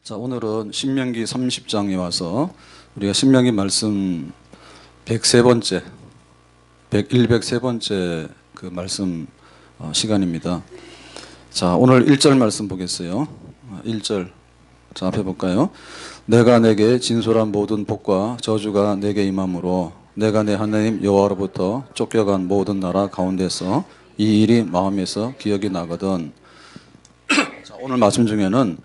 자, 오늘은 신명기 30장에 와서 우리가 신명기 말씀 103번째, 103번째 그 말씀 시간입니다. 자, 오늘 1절 말씀 보겠어요. 1절. 자, 앞에 볼까요? 내가 내게 진솔한 모든 복과 저주가 내게 임함으로 내가 내 하나님 여호와로부터 쫓겨간 모든 나라 가운데서 이 일이 마음에서 기억이 나거든. 자, 오늘 말씀 중에는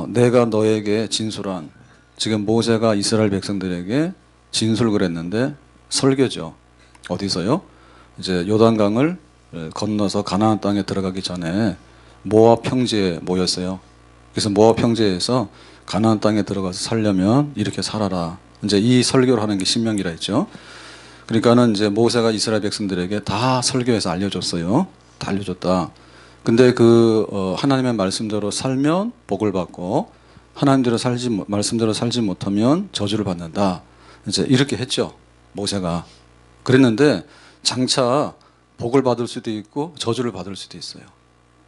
내가 너에게 진술한, 지금 모세가 이스라엘 백성들에게 진술을 했는데 설교죠. 어디서요? 이제 요단강을 건너서 가나안 땅에 들어가기 전에 모압 평지에 모였어요. 그래서 모압 평지에서 가나안 땅에 들어가서 살려면 이렇게 살아라. 이제 이 설교를 하는 게 신명기라 했죠. 그러니까는 이제 모세가 이스라엘 백성들에게 다 설교해서 알려줬어요. 다 알려줬다. 근데 하나님의 말씀대로 살면 복을 받고 말씀대로 살지 못하면 저주를 받는다. 이제 이렇게 했죠. 모세가. 그랬는데 장차 복을 받을 수도 있고 저주를 받을 수도 있어요.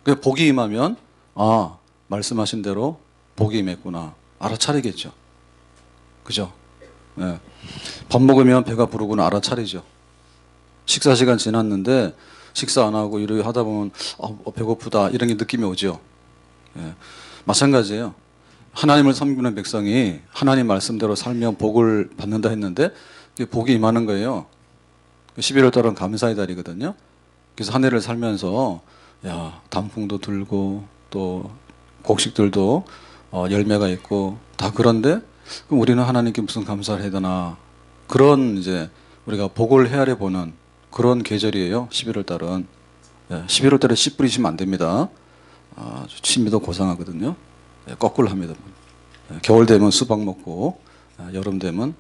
그 복이 임하면 말씀하신 대로 복이 임했구나. 알아차리겠죠. 그죠? 네. 밥 먹으면 배가 부르구나 알아차리죠. 식사 시간 지났는데 식사 안 하고 이렇게 하다 보면 배고프다 이런 게 느낌이 오죠. 예. 마찬가지예요. 하나님을 섬기는 백성이 하나님 말씀대로 살면 복을 받는다 했는데 복이 임하는 거예요. 11월 달은 감사의 달이거든요. 그래서 한 해를 살면서 단풍도 들고 또 곡식들도 열매가 있고 다 그런데 그럼 우리는 하나님께 무슨 감사를 해야 되나, 그런 이제 우리가 복을 헤아려 보는 그런 계절이에요. 11월 달은. 11월 달에 씨 뿌리시면 안 됩니다. 취미도 고상하거든요. 거꾸로 합니다. 겨울 되면 수박 먹고 여름 되면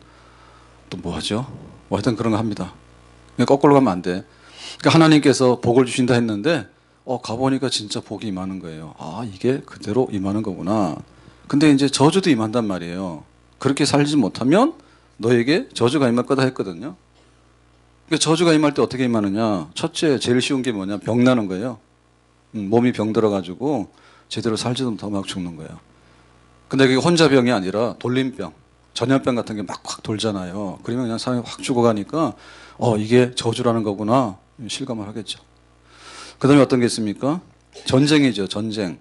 또 뭐 하죠? 하여튼 그런 거 합니다. 거꾸로 가면 안 돼. 그러니까 하나님께서 복을 주신다 했는데 가보니까 진짜 복이 임하는 거예요. 이게 그대로 임하는 거구나. 근데 이제 저주도 임한단 말이에요. 그렇게 살지 못하면 너에게 저주가 임할 거다 했거든요. 그러니까 저주가 임할 때 어떻게 임하느냐. 첫째 제일 쉬운 게 뭐냐. 병 나는 거예요. 몸이 병 들어가지고 제대로 살지도 못하고 막 죽는 거예요. 근데 그게 혼자 병이 아니라 돌림병, 전염병 같은 게 막 확 돌잖아요. 그러면 그냥 사람이 확 죽어가니까 이게 저주라는 거구나 실감을 하겠죠. 그 다음에 어떤 게 있습니까? 전쟁이죠. 전쟁.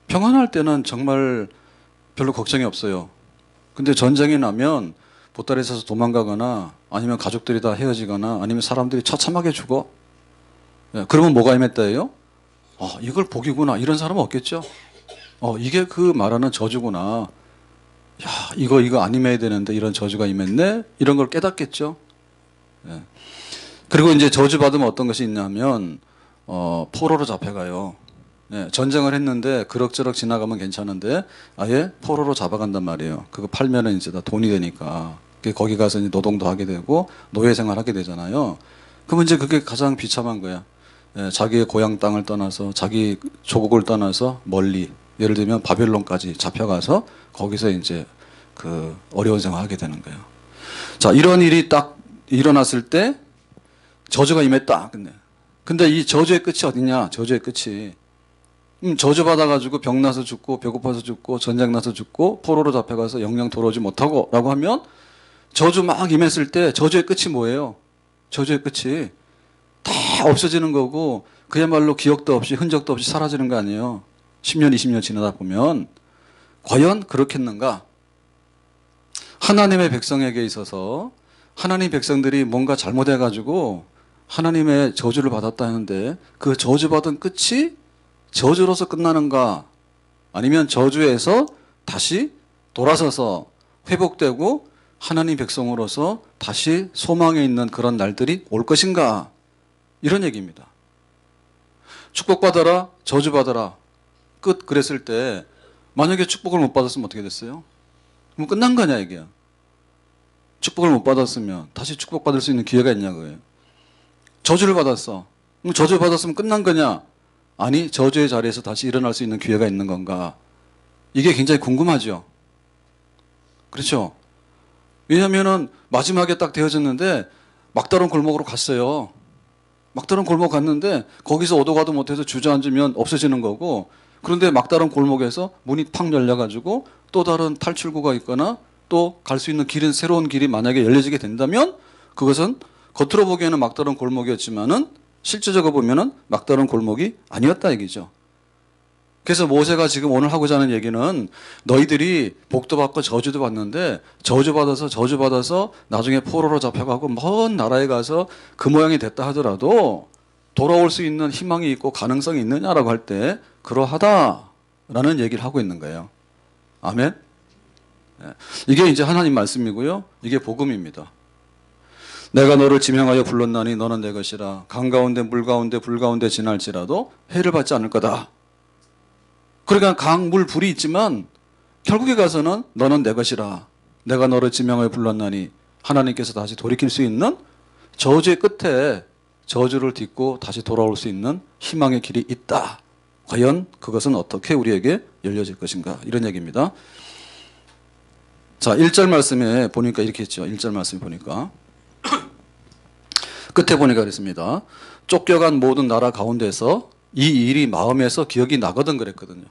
평안할 때는 정말 별로 걱정이 없어요. 근데 전쟁이 나면 보따리 싸서 도망가거나 아니면 가족들이 다 헤어지거나 아니면 사람들이 처참하게 죽어. 그러면 뭐가 임했다예요? 이걸 복이구나. 이런 사람은 없겠죠. 이게 그 말하는 저주구나. 이거 안 임해야 되는데 이런 저주가 임했네. 이런 걸 깨닫겠죠. 그리고 이제 저주 받으면 어떤 것이 있냐면 포로로 잡혀가요. 전쟁을 했는데 그럭저럭 지나가면 괜찮은데 아예 포로로 잡아간단 말이에요. 그거 팔면은 이제 다 돈이 되니까. 거기 가서 이제 노동도 하게 되고 노예 생활하게 되잖아요. 그러면 이제 그게 가장 비참한 거야. 자기의 고향 땅을 떠나서 자기 조국을 떠나서 멀리, 예를 들면 바벨론까지 잡혀가서 거기서 이제 그 어려운 생활을 하게 되는 거예요. 자, 이런 일이 딱 일어났을 때 저주가 임했다. 근데 이 저주의 끝이 어디냐? 저주의 끝이 저주 받아가지고 병 나서 죽고 배고파서 죽고 전쟁 나서 죽고 포로로 잡혀가서 영영 돌아오지 못하고 라고 하면 저주 막 임했을 때 저주의 끝이 뭐예요? 저주의 끝이 다 없어지는 거고 그야말로 기억도 없이 흔적도 없이 사라지는 거 아니에요. 10년 20년 지나다 보면 과연 그렇겠는가? 하나님의 백성에게 있어서 하나님 백성들이 뭔가 잘못해가지고 하나님의 저주를 받았다 하는데 그 저주받은 끝이 저주로서 끝나는가? 아니면 저주에서 다시 돌아서서 회복되고 하나님 백성으로서 다시 소망에 있는 그런 날들이 올 것인가? 이런 얘기입니다. 축복받아라, 저주받아라. 끝 그랬을 때 만약에 축복을 못 받았으면 어떻게 됐어요? 그럼 끝난 거냐 이게. 축복을 못 받았으면 다시 축복받을 수 있는 기회가 있냐고요. 저주를 받았어. 그럼 저주 받았으면 끝난 거냐? 아니, 저주의 자리에서 다시 일어날 수 있는 기회가 있는 건가? 이게 굉장히 궁금하죠. 그렇죠? 왜냐면은 마지막에 딱 되어졌는데 막다른 골목으로 갔어요. 막다른 골목 갔는데 거기서 오도 가도 못해서 주저앉으면 없어지는 거고 그런데 막다른 골목에서 문이 팍 열려가지고 또 다른 탈출구가 있거나 또 갈 수 있는 길은 새로운 길이 만약에 열려지게 된다면 그것은 겉으로 보기에는 막다른 골목이었지만은 실제적으로 보면은 막다른 골목이 아니었다 얘기죠. 그래서 모세가 지금 오늘 하고자 하는 얘기는 너희들이 복도 받고 저주도 받는데 저주받아서 나중에 포로로 잡혀가고 먼 나라에 가서 그 모양이 됐다 하더라도 돌아올 수 있는 희망이 있고 가능성이 있느냐라고 할 때 그러하다라는 얘기를 하고 있는 거예요. 아멘. 이게 이제 하나님 말씀이고요. 이게 복음입니다. 내가 너를 지명하여 불렀나니 너는 내 것이라. 강 가운데 물 가운데 불 가운데 지날지라도 해를 받지 않을 거다. 그러니까 강, 물, 불이 있지만 결국에 가서는 너는 내 것이라. 내가 너를 지명하여 불렀나니 하나님께서 다시 돌이킬 수 있는 저주의 끝에 저주를 딛고 다시 돌아올 수 있는 희망의 길이 있다. 과연 그것은 어떻게 우리에게 열려질 것인가? 이런 얘기입니다. 자, 1절 말씀에 보니까 이렇게 했죠. 1절 말씀에 보니까 끝에 보니까 그랬습니다. 쫓겨간 모든 나라 가운데서 이 일이 마음에서 기억이 나거든 그랬거든요.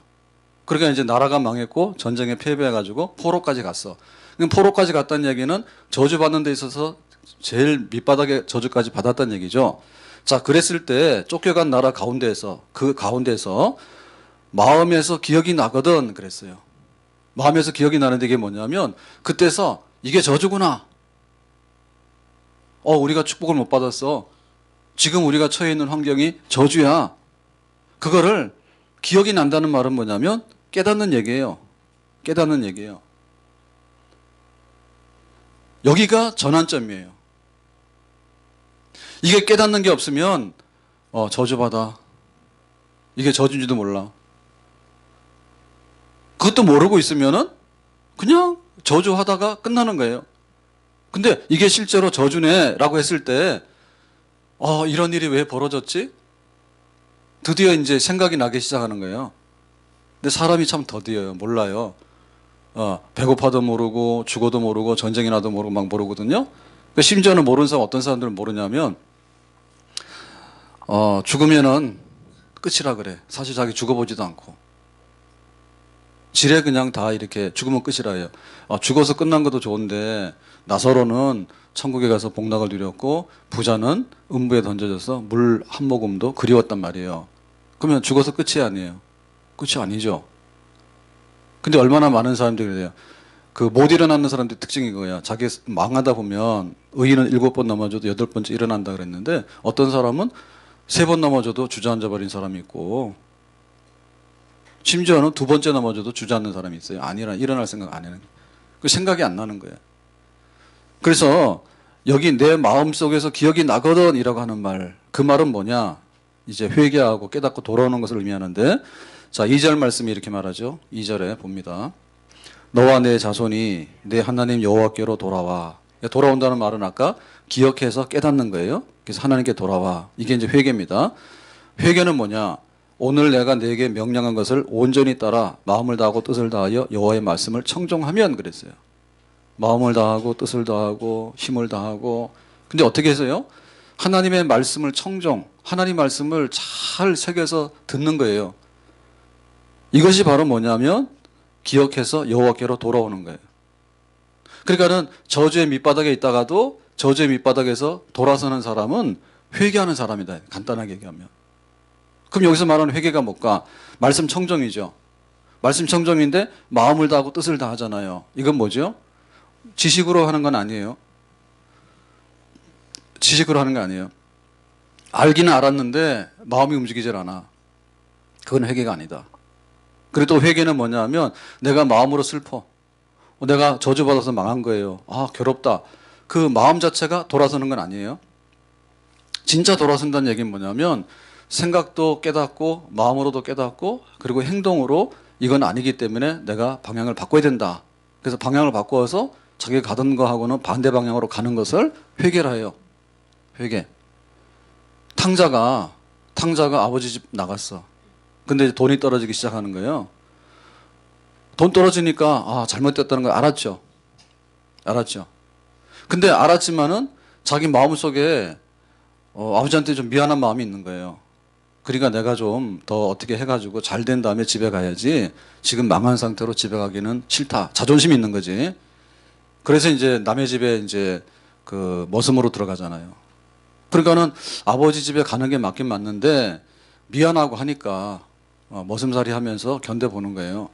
그러니까 이제 나라가 망했고 전쟁에 패배해가지고 포로까지 갔어. 그럼 포로까지 갔다는 얘기는 저주받는 데 있어서 제일 밑바닥에 저주까지 받았다는 얘기죠. 자, 그랬을 때 쫓겨간 나라 가운데에서 그 가운데서 마음에서 기억이 나거든 그랬어요. 마음에서 기억이 나는데 이게 뭐냐면 그때서 이게 저주구나. 우리가 축복을 못 받았어. 지금 우리가 처해 있는 환경이 저주야. 그거를 기억이 난다는 말은 뭐냐면 깨닫는 얘기예요. 깨닫는 얘기예요. 여기가 전환점이에요. 이게 깨닫는 게 없으면 저주받아. 이게 저주인지도 몰라. 그것도 모르고 있으면은 그냥 저주하다가 끝나는 거예요. 근데 이게 실제로 저주네라고 했을 때 이런 일이 왜 벌어졌지? 드디어 이제 생각이 나기 시작하는 거예요. 근데 사람이 참 더디어요. 몰라요. 배고파도 모르고 죽어도 모르고 전쟁이 나도 모르고 막 모르거든요. 심지어는 모르는 사람 어떤 사람들은 모르냐면 죽으면은 끝이라 그래. 사실 자기 죽어보지도 않고 지레 그냥 다 이렇게 죽으면 끝이라 해요. 죽어서 끝난 것도 좋은데 나사로는 천국에 가서 복락을 누렸고 부자는 음부에 던져져서 물 한 모금도 그리웠단 말이에요. 그러면 죽어서 끝이 아니에요. 끝이 아니죠. 근데 얼마나 많은 사람들이 그래요. 그 못 일어나는 사람들의 특징이 그거야. 자기 망하다 보면 의인은 7번 넘어져도 8번째 일어난다 그랬는데 어떤 사람은 3번 넘어져도 주저앉아 버린 사람이 있고 심지어는 2번째 넘어져도 주저앉는 사람이 있어요. 일어날 생각 안 해는. 그 생각이 안 나는 거예요. 그래서 여기 내 마음속에서 기억이 나거든 이라고 하는 말, 그 말은 뭐냐? 이제 회개하고 깨닫고 돌아오는 것을 의미하는데, 자, 2절 말씀이 이렇게 말하죠. 2절에 봅니다. 너와 내 자손이 내 하나님 여호와께로 돌아와. 돌아온다는 말은 아까 기억해서 깨닫는 거예요. 그래서 하나님께 돌아와. 이게 이제 회개입니다. 회개는 뭐냐? 오늘 내가 네게 명령한 것을 온전히 따라 마음을 다하고 뜻을 다하여 여호와의 말씀을 청종하면 그랬어요. 마음을 다하고 뜻을 다하고 힘을 다하고. 근데 어떻게 해서요? 하나님의 말씀을 하나님 말씀을 잘 새겨서 듣는 거예요. 이것이 바로 뭐냐면 기억해서 여호와께로 돌아오는 거예요. 그러니까는 저주의 밑바닥에 있다가도 저주의 밑바닥에서 돌아서는 사람은 회개하는 사람이다. 간단하게 얘기하면. 그럼 여기서 말하는 회개가 뭘까? 말씀 청정이죠. 말씀 청정인데 마음을 다하고 뜻을 다하잖아요. 이건 뭐죠? 지식으로 하는 건 아니에요. 지식으로 하는 거 아니에요. 알기는 알았는데 마음이 움직이질 않아. 그건 회개가 아니다. 그리고 또 회개는 뭐냐 하면 내가 마음으로 슬퍼. 내가 저주받아서 망한 거예요. 괴롭다. 그 마음 자체가 돌아서는 건 아니에요. 진짜 돌아선다는 얘기는 뭐냐면 생각도 깨닫고 마음으로도 깨닫고 그리고 행동으로 이건 아니기 때문에 내가 방향을 바꿔야 된다. 그래서 방향을 바꿔서 자기가 가던 거하고는 반대 방향으로 가는 것을 회개라 해요. 회개. 탕자가 아버지 집 나갔어. 근데 돈이 떨어지기 시작하는 거예요. 돈 떨어지니까 잘못됐다는 걸 알았죠. 근데 알았지만은 자기 마음속에 아버지한테 좀 미안한 마음이 있는 거예요. 그러니까 내가 좀 더 어떻게 해가지고 잘 된 다음에 집에 가야지 지금 망한 상태로 집에 가기는 싫다. 자존심이 있는 거지. 그래서 이제 남의 집에 이제 그 머슴으로 들어가잖아요. 그러니까는 아버지 집에 가는 게 맞긴 맞는데 미안하고 하니까 머슴살이 하면서 견뎌보는 거예요.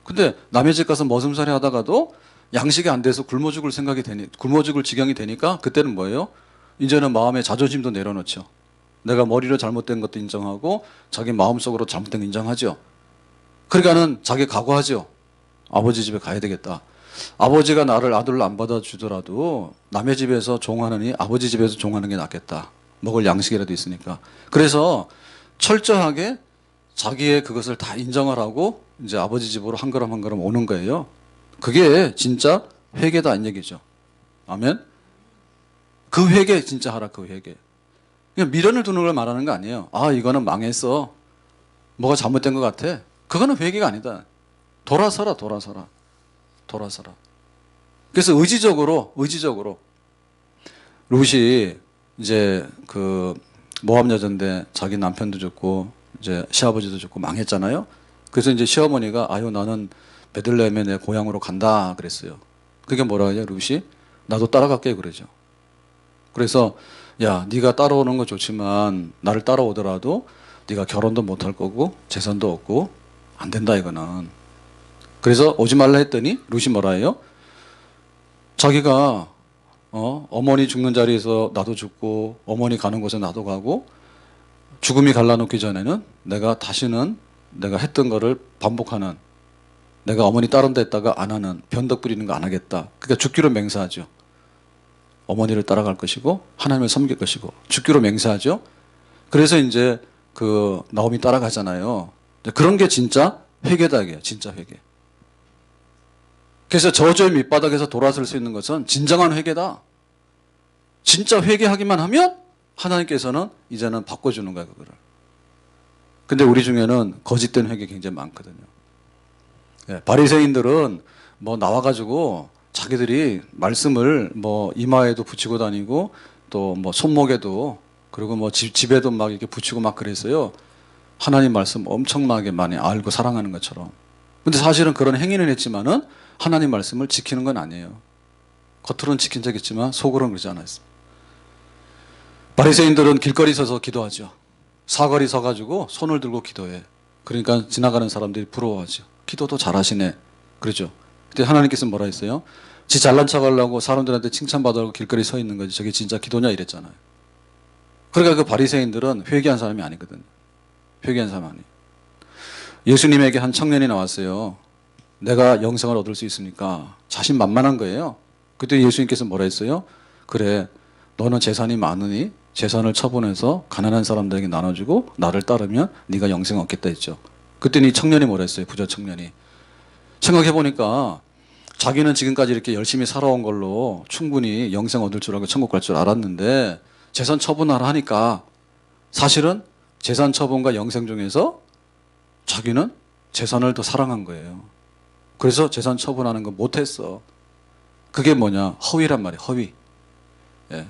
근데 남의 집 가서 머슴살이 하다가도 양식이 안 돼서 굶어 죽을 생각이 되니, 굶어 죽을 지경이 되니까 그때는 뭐예요? 이제는 마음의 자존심도 내려놓죠. 내가 머리로 잘못된 것도 인정하고 자기 마음속으로 잘못된 거 인정하죠. 그러니까는 자기 각오하죠. 아버지 집에 가야 되겠다. 아버지가 나를 아들로 안 받아주더라도 남의 집에서 종하느니 아버지 집에서 종하는 게 낫겠다. 먹을 양식이라도 있으니까. 그래서 철저하게 자기의 그것을 다 인정을 하고 이제 아버지 집으로 한 걸음 한 걸음 오는 거예요. 그게 진짜 회개다 이 얘기죠. 아멘. 그 회개 진짜 하라 그 회개. 그냥 미련을 두는 걸 말하는 거 아니에요. 아 이거는 망했어. 뭐가 잘못된 것 같아. 그거는 회개가 아니다. 돌아서라. 그래서 의지적으로 룻이 이제 그 모압 여자인데 자기 남편도 죽고 이제 시아버지도 죽고 망했잖아요. 그래서 이제 시어머니가 아유 나는 베들레헴에 내 고향으로 간다 그랬어요. 그게 뭐라 해요 룻이? 나도 따라갈게 그러죠. 그래서 야 네가 따라오는 거 좋지만 나를 따라오더라도 네가 결혼도 못할 거고 재산도 없고 안 된다 이거는. 그래서 오지 말라 했더니 룻이 뭐라 해요? 자기가 어머니 죽는 자리에서 나도 죽고 어머니 가는 곳에 나도 가고 죽음이 갈라놓기 전에는 내가 다시는 내가 했던 거를 반복하는 내가 어머니 다른 데 있다가 안 하는 변덕 부리는 거 안 하겠다. 그러니까 죽기로 맹세하죠. 어머니를 따라갈 것이고 하나님을 섬길 것이고 죽기로 맹세하죠. 그래서 이제 그 나오미 따라가잖아요. 그런 게 진짜 회개다 이게 진짜 회개. 그래서 저주의 밑바닥에서 돌아설 수 있는 것은 진정한 회개다. 진짜 회개하기만 하면 하나님께서는 이제는 바꿔주는 거야 그거를. 근데 우리 중에는 거짓된 회개 굉장히 많거든요. 예, 바리새인들은 뭐 나와가지고 자기들이 말씀을 뭐 이마에도 붙이고 다니고 또 뭐 손목에도 그리고 뭐 집에도 막 이렇게 붙이고 막 그랬어요. 하나님 말씀 엄청나게 많이 알고 사랑하는 것처럼. 근데 사실은 그런 행위는 했지만은 하나님 말씀을 지키는 건 아니에요. 겉으로는 지킨 적 있지만 속으로는 그러지 않았어요. 바리새인들은 길거리 서서 기도하죠. 사거리 서가지고 손을 들고 기도해. 그러니까 지나가는 사람들이 부러워하죠. 기도도 잘하시네. 그러죠. 그때 하나님께서 뭐라 했어요? 지 잘난 척 하려고 사람들한테 칭찬받으려고 길거리 서 있는 거지. 저게 진짜 기도냐 이랬잖아요. 그러니까 그 바리새인들은 회개한 사람이 아니거든요. 회개한 사람 아니에요. 예수님에게 한 청년이 나왔어요. 내가 영생을 얻을 수 있습니까? 자신만만한 거예요. 그때 예수님께서 뭐라 했어요? 그래, 너는 재산이 많으니 재산을 처분해서 가난한 사람들에게 나눠주고 나를 따르면 네가 영생 얻겠다 했죠. 그때는 이 청년이 뭐라 했어요? 부자 청년이. 생각해보니까 자기는 지금까지 이렇게 열심히 살아온 걸로 충분히 영생 얻을 줄 알고 천국 갈 줄 알았는데 재산 처분하라 하니까 사실은 재산 처분과 영생 중에서 자기는 재산을 더 사랑한 거예요. 그래서 재산 처분하는 거 못했어. 그게 뭐냐? 허위란 말이에요. 허위. 예.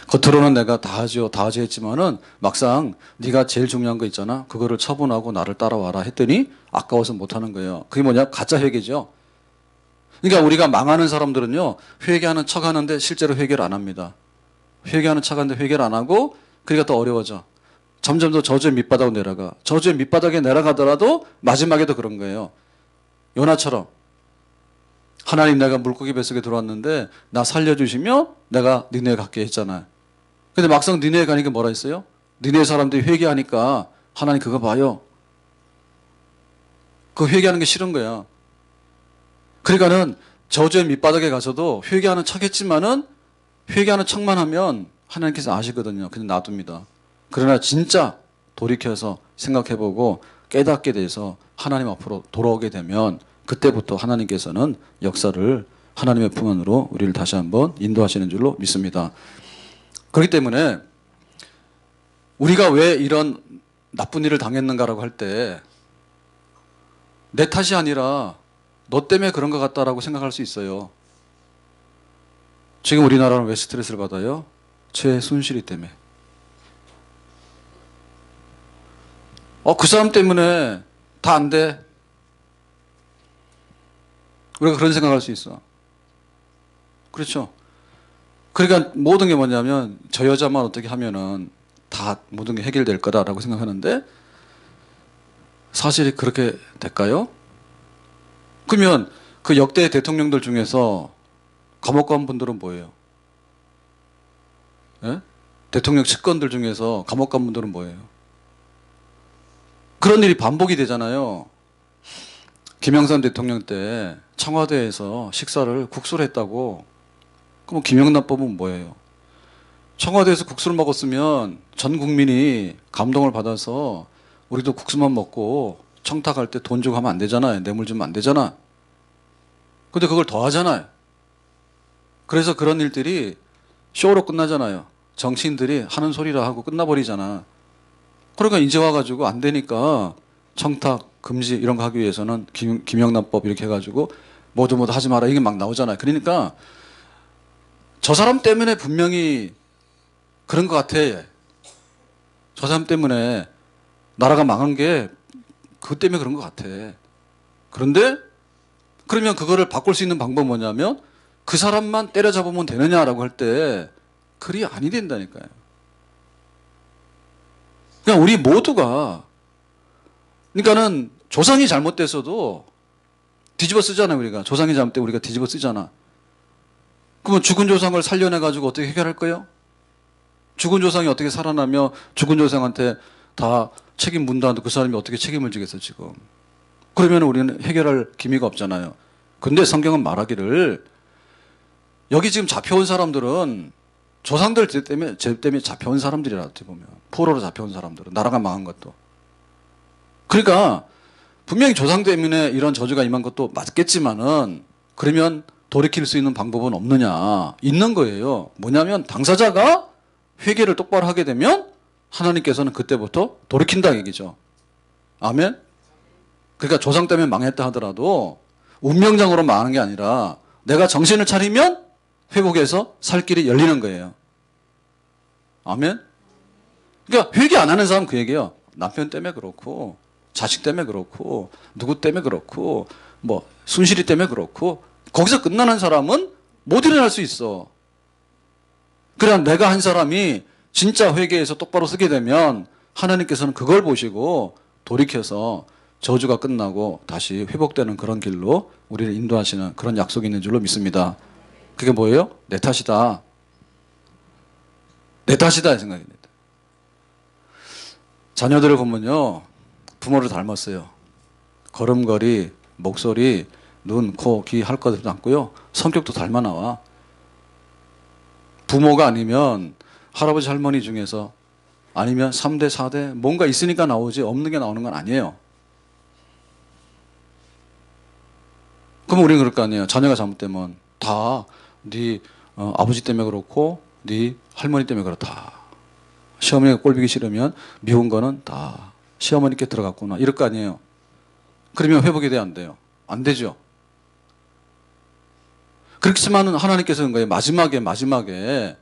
겉으로는 내가 다 하죠 했지만은 막상 네가 제일 중요한 거 있잖아. 그거를 처분하고 나를 따라와라 했더니 아까워서 못하는 거예요. 그게 뭐냐? 가짜 회개죠. 그러니까 우리가 망하는 사람들은요. 회개하는 척 하는데 실제로 회개를 안 합니다. 회개하는 척 하는데 회개를 안 하고 그러니까 더 어려워져. 점점 더 저주의 밑바닥으로 내려가. 저주의 밑바닥에 내려가더라도 마지막에도 그런 거예요. 요나처럼 하나님 내가 물고기 뱃속에 들어왔는데 나 살려주시면 내가 니네에 갈게 했잖아요. 근데 막상 니네에 가니까 뭐라 했어요? 니네 사람들이 회개하니까 하나님 그거 봐요. 그 회개하는 게 싫은 거야. 그러니까는 저주의 밑바닥에 가서도 회개하는 척 했지만은 회개하는 척만 하면 하나님께서 아시거든요. 그냥 놔둡니다. 그러나 진짜 돌이켜서 생각해보고 깨닫게 돼서 하나님 앞으로 돌아오게 되면 그때부터 하나님께서는 역사를 하나님의 품 안으로 우리를 다시 한번 인도하시는 줄로 믿습니다. 그렇기 때문에 우리가 왜 이런 나쁜 일을 당했는가라고 할 때 내 탓이 아니라 너 때문에 그런 것 같다라고 생각할 수 있어요. 지금 우리나라는 왜 스트레스를 받아요? 최순실이 때문에. 그 사람 때문에 다 안 돼. 우리가 그런 생각할 수 있어. 그렇죠? 그러니까 모든 게 뭐냐면 저 여자만 어떻게 하면은 다 모든 게 해결될 거다라고 생각하는데 사실이 그렇게 될까요? 그러면 그 역대 대통령들 중에서 감옥 간 분들은 뭐예요? 예? 대통령 측근들 중에서 감옥 간 분들은 뭐예요? 그런 일이 반복이 되잖아요. 김영삼 대통령 때 청와대에서 식사를 국수를 했다고. 그럼 김영란법은 뭐예요? 청와대에서 국수를 먹었으면 전 국민이 감동을 받아서 우리도 국수만 먹고 청탁할 때 돈 주고 하면 안 되잖아요. 뇌물 주면 안 되잖아. 근데 그걸 더 하잖아요. 그래서 그런 일들이 쇼로 끝나잖아요. 정치인들이 하는 소리라 하고 끝나버리잖아. 그러니까 이제 와가지고 안 되니까 청탁, 금지 이런 거 하기 위해서는 김영란법 이렇게 해가지고 모두 하지 마라 이게 막 나오잖아요. 그러니까 저 사람 때문에 분명히 그런 것 같아. 저 사람 때문에 나라가 망한 게 그것 때문에 그런 것 같아. 그런데 그러면 그거를 바꿀 수 있는 방법은 뭐냐면 그 사람만 때려잡으면 되느냐라고 할 때 그리 아니 된다니까요. 그냥 우리 모두가 그러니까는 조상이 잘못됐어도 뒤집어 쓰잖아요. 우리가 조상이 잘못돼 우리가 뒤집어 쓰잖아. 그러면 죽은 조상을 살려내 가지고 어떻게 해결할 거예요? 죽은 조상이 어떻게 살아나며 죽은 조상한테 다 책임 묻는다는데 그 사람이 어떻게 책임을 지겠어 지금? 그러면 우리는 해결할 기미가 없잖아요. 근데 성경은 말하기를 여기 지금 잡혀온 사람들은 조상들 죄 때문에 잡혀온 사람들이라 어떻게 보면 포로로 잡혀온 사람들은 나라가 망한 것도. 그러니까 분명히 조상 때문에 이런 저주가 임한 것도 맞겠지만은 그러면 돌이킬 수 있는 방법은 없느냐? 있는 거예요. 뭐냐면 당사자가 회개를 똑바로 하게 되면 하나님께서는 그때부터 돌이킨다 얘기죠. 아멘? 그러니까 조상 때문에 망했다 하더라도 운명적으로 망한 게 아니라 내가 정신을 차리면 회복해서 살 길이 열리는 거예요. 아멘? 그러니까 회개 안 하는 사람 그 얘기예요. 남편 때문에 그렇고 자식 때문에 그렇고 누구 때문에 그렇고 뭐 순실이 때문에 그렇고 거기서 끝나는 사람은 못 일어날 수 있어. 그래야 내가 한 사람이 진짜 회개해서 똑바로 쓰게 되면 하나님께서는 그걸 보시고 돌이켜서 저주가 끝나고 다시 회복되는 그런 길로 우리를 인도하시는 그런 약속이 있는 줄로 믿습니다. 그게 뭐예요? 내 탓이다. 내 탓이다 이 생각입니다. 자녀들을 보면요. 부모를 닮았어요. 걸음걸이, 목소리, 눈, 코, 귀 할 것도 닮고요. 성격도 닮아 나와. 부모가 아니면 할아버지 할머니 중에서 아니면 3대, 4대 뭔가 있으니까 나오지 없는 게 나오는 건 아니에요. 그럼 우리는 그럴 거 아니에요. 자녀가 잘못되면 다 네 아버지 때문에 그렇고 네 할머니 때문에 그렇다. 시어머니가 꼴보기 싫으면 미운 거는 다 시어머니께 들어갔구나. 이럴 거 아니에요. 그러면 회복이 돼요? 안 돼요? 안 되죠. 그렇지만은 하나님께서는 거예요. 마지막에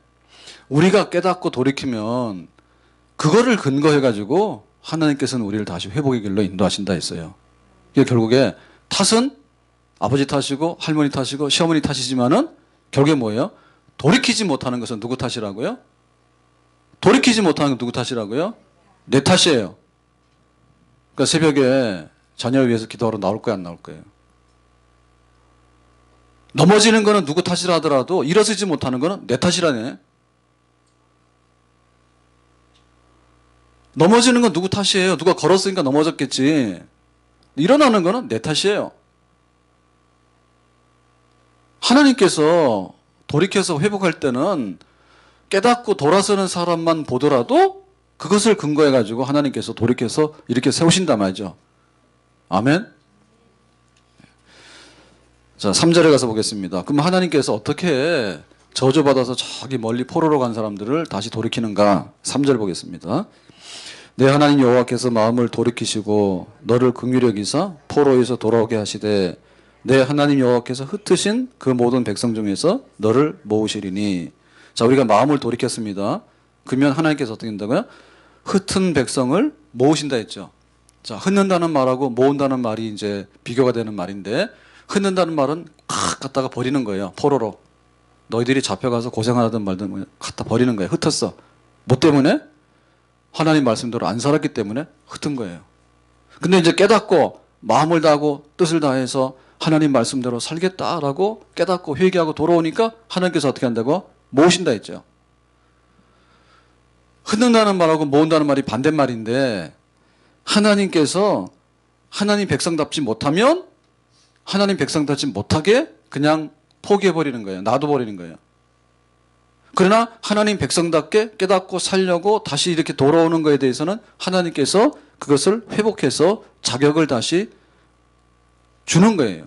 우리가 깨닫고 돌이키면 그거를 근거해가지고 하나님께서는 우리를 다시 회복의 길로 인도하신다 했어요. 이게 결국에 탓은 아버지 탓이고 할머니 탓이고 시어머니 탓이지만은 결국에 뭐예요? 돌이키지 못하는 것은 누구 탓이라고요? 돌이키지 못하는 건 누구 탓이라고요? 내 탓이에요. 그러니까 새벽에 자녀를 위해서 기도하러 나올 거야 안 나올 거예요? 넘어지는 거는 누구 탓이라 하더라도 일어서지 못하는 거는 내 탓이라네. 넘어지는 건 누구 탓이에요? 누가 걸었으니까 넘어졌겠지. 일어나는 거는 내 탓이에요. 하나님께서 돌이켜서 회복할 때는 깨닫고 돌아서는 사람만 보더라도 그것을 근거해가지고 하나님께서 돌이켜서 이렇게 세우신단 말이죠. 아멘? 자, 3절에 가서 보겠습니다. 그럼 하나님께서 어떻게 저주받아서 저기 멀리 포로로 간 사람들을 다시 돌이키는가? 3절 보겠습니다. 내 하나님 여호와께서 마음을 돌이키시고 너를 긍휼히 여기사 포로에서 돌아오게 하시되 내 하나님 여호와께서 흩으신 그 모든 백성 중에서 너를 모으시리니. 자, 우리가 마음을 돌이켰습니다. 그러면 하나님께서 어떻게 한다고요? 흩은 백성을 모으신다 했죠. 자, 흩는다는 말하고 모은다는 말이 이제 비교가 되는 말인데, 흩는다는 말은 칵 갖다가 버리는 거예요. 포로로. 너희들이 잡혀가서 고생하든 말든 갖다 버리는 거예요. 흩었어. 뭐 때문에? 하나님 말씀대로 안 살았기 때문에 흩은 거예요. 근데 이제 깨닫고 마음을 다하고 뜻을 다해서 하나님 말씀대로 살겠다라고 깨닫고 회개하고 돌아오니까 하나님께서 어떻게 한다고? 모으신다 했죠. 흩는다는 말하고 모은다는 말이 반대말인데, 하나님께서 하나님 백성답지 못하면 하나님 백성답지 못하게 그냥 포기해버리는 거예요. 놔둬버리는 거예요. 그러나 하나님 백성답게 깨닫고 살려고 다시 이렇게 돌아오는 것에 대해서는 하나님께서 그것을 회복해서 자격을 다시 주는 거예요.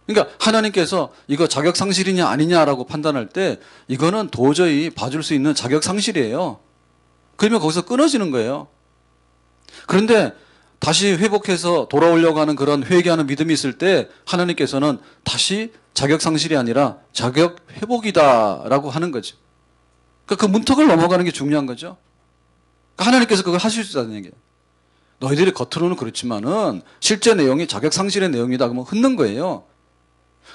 그러니까 하나님께서 이거 자격 상실이냐 아니냐라고 판단할 때 이거는 도저히 봐줄 수 있는 자격 상실이에요. 그러면 거기서 끊어지는 거예요. 그런데 다시 회복해서 돌아오려고 하는 그런 회개하는 믿음이 있을 때 하나님께서는 다시 자격 상실이 아니라 자격 회복이다라고 하는 거죠. 그러니까 그 문턱을 넘어가는 게 중요한 거죠. 그러니까 하나님께서 그걸 하실 수 있다는 얘기예요. 너희들이 겉으로는 그렇지만은 실제 내용이 자격 상실의 내용이다 그러면 흩는 거예요.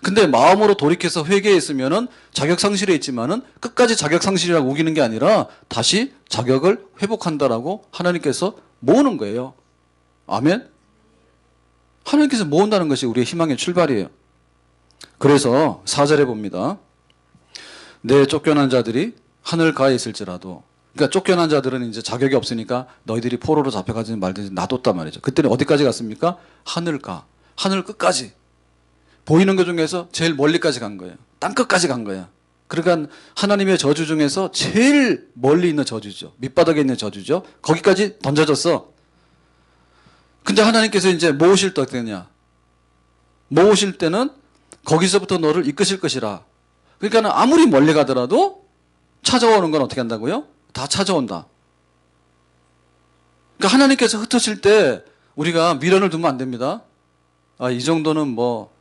근데 마음으로 돌이켜서 회개했으면은 자격 상실에 있지만은 끝까지 자격 상실이라고 우기는 게 아니라 다시 자격을 회복한다라고 하나님께서 모으는 거예요. 아멘? 하나님께서 모은다는 것이 우리의 희망의 출발이에요. 그래서 4절에 봅니다. 내 쫓겨난 자들이 하늘가에 있을지라도, 그러니까 쫓겨난 자들은 이제 자격이 없으니까 너희들이 포로로 잡혀가지 말든지 놔뒀단 말이죠. 그때는 어디까지 갔습니까? 하늘가, 하늘 끝까지. 보이는 것 중에서 제일 멀리까지 간 거예요. 땅 끝까지 간 거야. 그러니까 하나님의 저주 중에서 제일 멀리 있는 저주죠. 밑바닥에 있는 저주죠. 거기까지 던져졌어. 근데 하나님께서 이제 모으실 때 어떻게 되냐? 모으실 때는 거기서부터 너를 이끄실 것이라. 그러니까 아무리 멀리 가더라도 찾아오는 건 어떻게 한다고요? 다 찾아온다. 그러니까 하나님께서 흩으실 때 우리가 미련을 두면 안 됩니다. 아, 이 정도는 뭐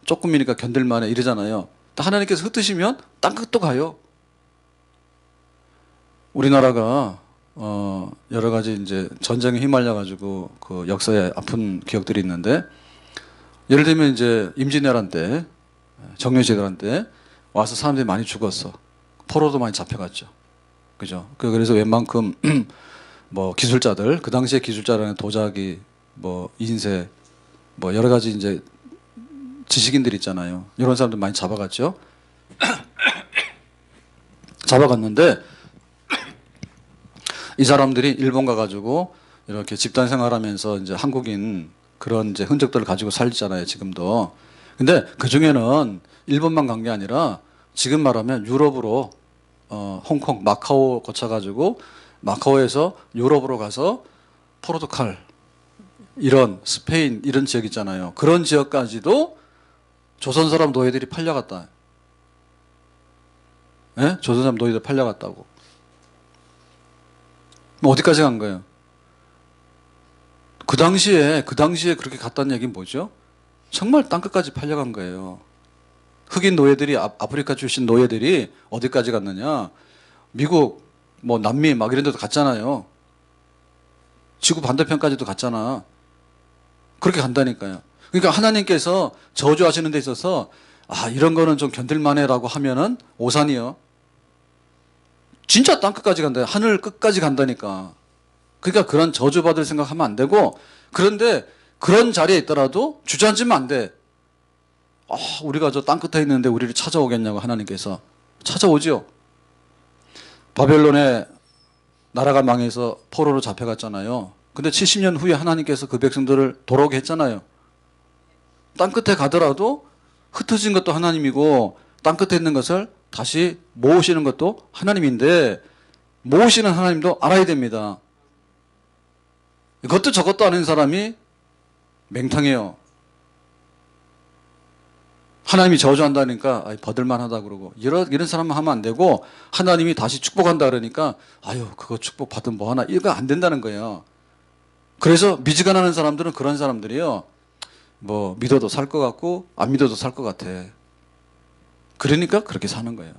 조금이니까 견딜만해 이러잖아요. 하나님께서 흩으시면 땅끝도 가요. 우리나라가 여러 가지 이제 전쟁에 휘말려 가지고 그 역사에 아픈 기억들이 있는데, 예를 들면 이제 임진왜란 때, 정유재란 때 와서 사람들이 많이 죽었어. 포로도 많이 잡혀갔죠. 그죠? 그래서 웬만큼 뭐 기술자들, 그 당시에 기술자라는 도자기, 뭐 인쇄, 뭐 여러 가지 이제 지식인들 있잖아요. 이런 사람들 많이 잡아갔죠. 잡아갔는데 이 사람들이 일본 가가지고 이렇게 집단 생활하면서 이제 한국인 그런 이제 흔적들을 가지고 살잖아요, 지금도. 근데 그 중에는 일본만 간 게 아니라 지금 말하면 유럽으로 홍콩, 마카오 거쳐가지고 마카오에서 유럽으로 가서 포르투갈, 이런 스페인 이런 지역 있잖아요. 그런 지역까지도 조선 사람 노예들이 팔려갔다. 예? 조선 사람 노예들 팔려갔다고. 뭐 어디까지 간 거예요? 그 당시에 그렇게 갔다는 얘기는 뭐죠? 정말 땅끝까지 팔려간 거예요. 흑인 노예들이, 아프리카 출신 노예들이 어디까지 갔느냐? 미국, 뭐 남미 막 이런 데도 갔잖아요. 지구 반대편까지도 갔잖아. 그렇게 간다니까요. 그러니까 하나님께서 저주하시는 데 있어서 아, 이런 거는 좀 견딜만해라고 하면은 오산이요. 진짜 땅 끝까지 간다. 하늘 끝까지 간다니까. 그러니까 그런 저주받을 생각하면 안 되고, 그런데 그런 자리에 있더라도 주저앉으면 안 돼. 아, 우리가 저 땅 끝에 있는데 우리를 찾아오겠냐고 하나님께서. 찾아오지요. 바벨론에 나라가 망해서 포로로 잡혀갔잖아요. 근데 70년 후에 하나님께서 그 백성들을 돌아오게 했잖아요. 땅 끝에 가더라도 흩어진 것도 하나님이고 땅 끝에 있는 것을 다시 모으시는 것도 하나님인데, 모으시는 하나님도 알아야 됩니다. 이것도 저것도 아는 사람이 맹탕해요. 하나님이 저주한다니까 버들만하다 그러고 이런 사람은 하면 안 되고, 하나님이 다시 축복한다 그러니까 아유 그거 축복 받으면 뭐하나, 이거 안 된다는 거예요. 그래서 미지근하는 사람들은 그런 사람들이요, 뭐 믿어도 살 것 같고 안 믿어도 살 것 같아. 그러니까 그렇게 사는 거예요.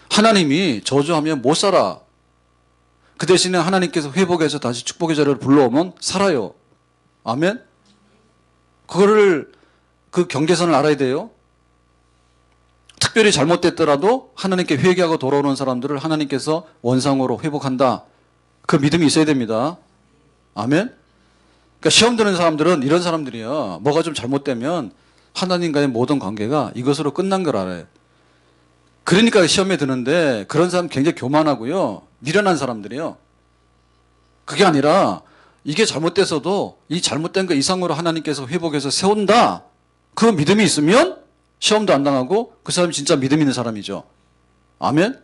하나님이 저주하면 못 살아. 그 대신에 하나님께서 회복해서 다시 축복의 자리를 불러오면 살아요. 아멘? 그 경계선을 알아야 돼요. 특별히 잘못됐더라도 하나님께 회개하고 돌아오는 사람들을 하나님께서 원상으로 회복한다. 그 믿음이 있어야 됩니다. 아멘? 그러니까 시험 드는 사람들은 이런 사람들이야. 뭐가 좀 잘못되면 하나님과의 모든 관계가 이것으로 끝난 걸 알아요. 그러니까 시험에 드는데 그런 사람 굉장히 교만하고요. 미련한 사람들이에요. 그게 아니라 이게 잘못돼서도 이 잘못된 거 이상으로 하나님께서 회복해서 세운다. 그 믿음이 있으면 시험도 안 당하고 그 사람이 진짜 믿음 있는 사람이죠. 아멘?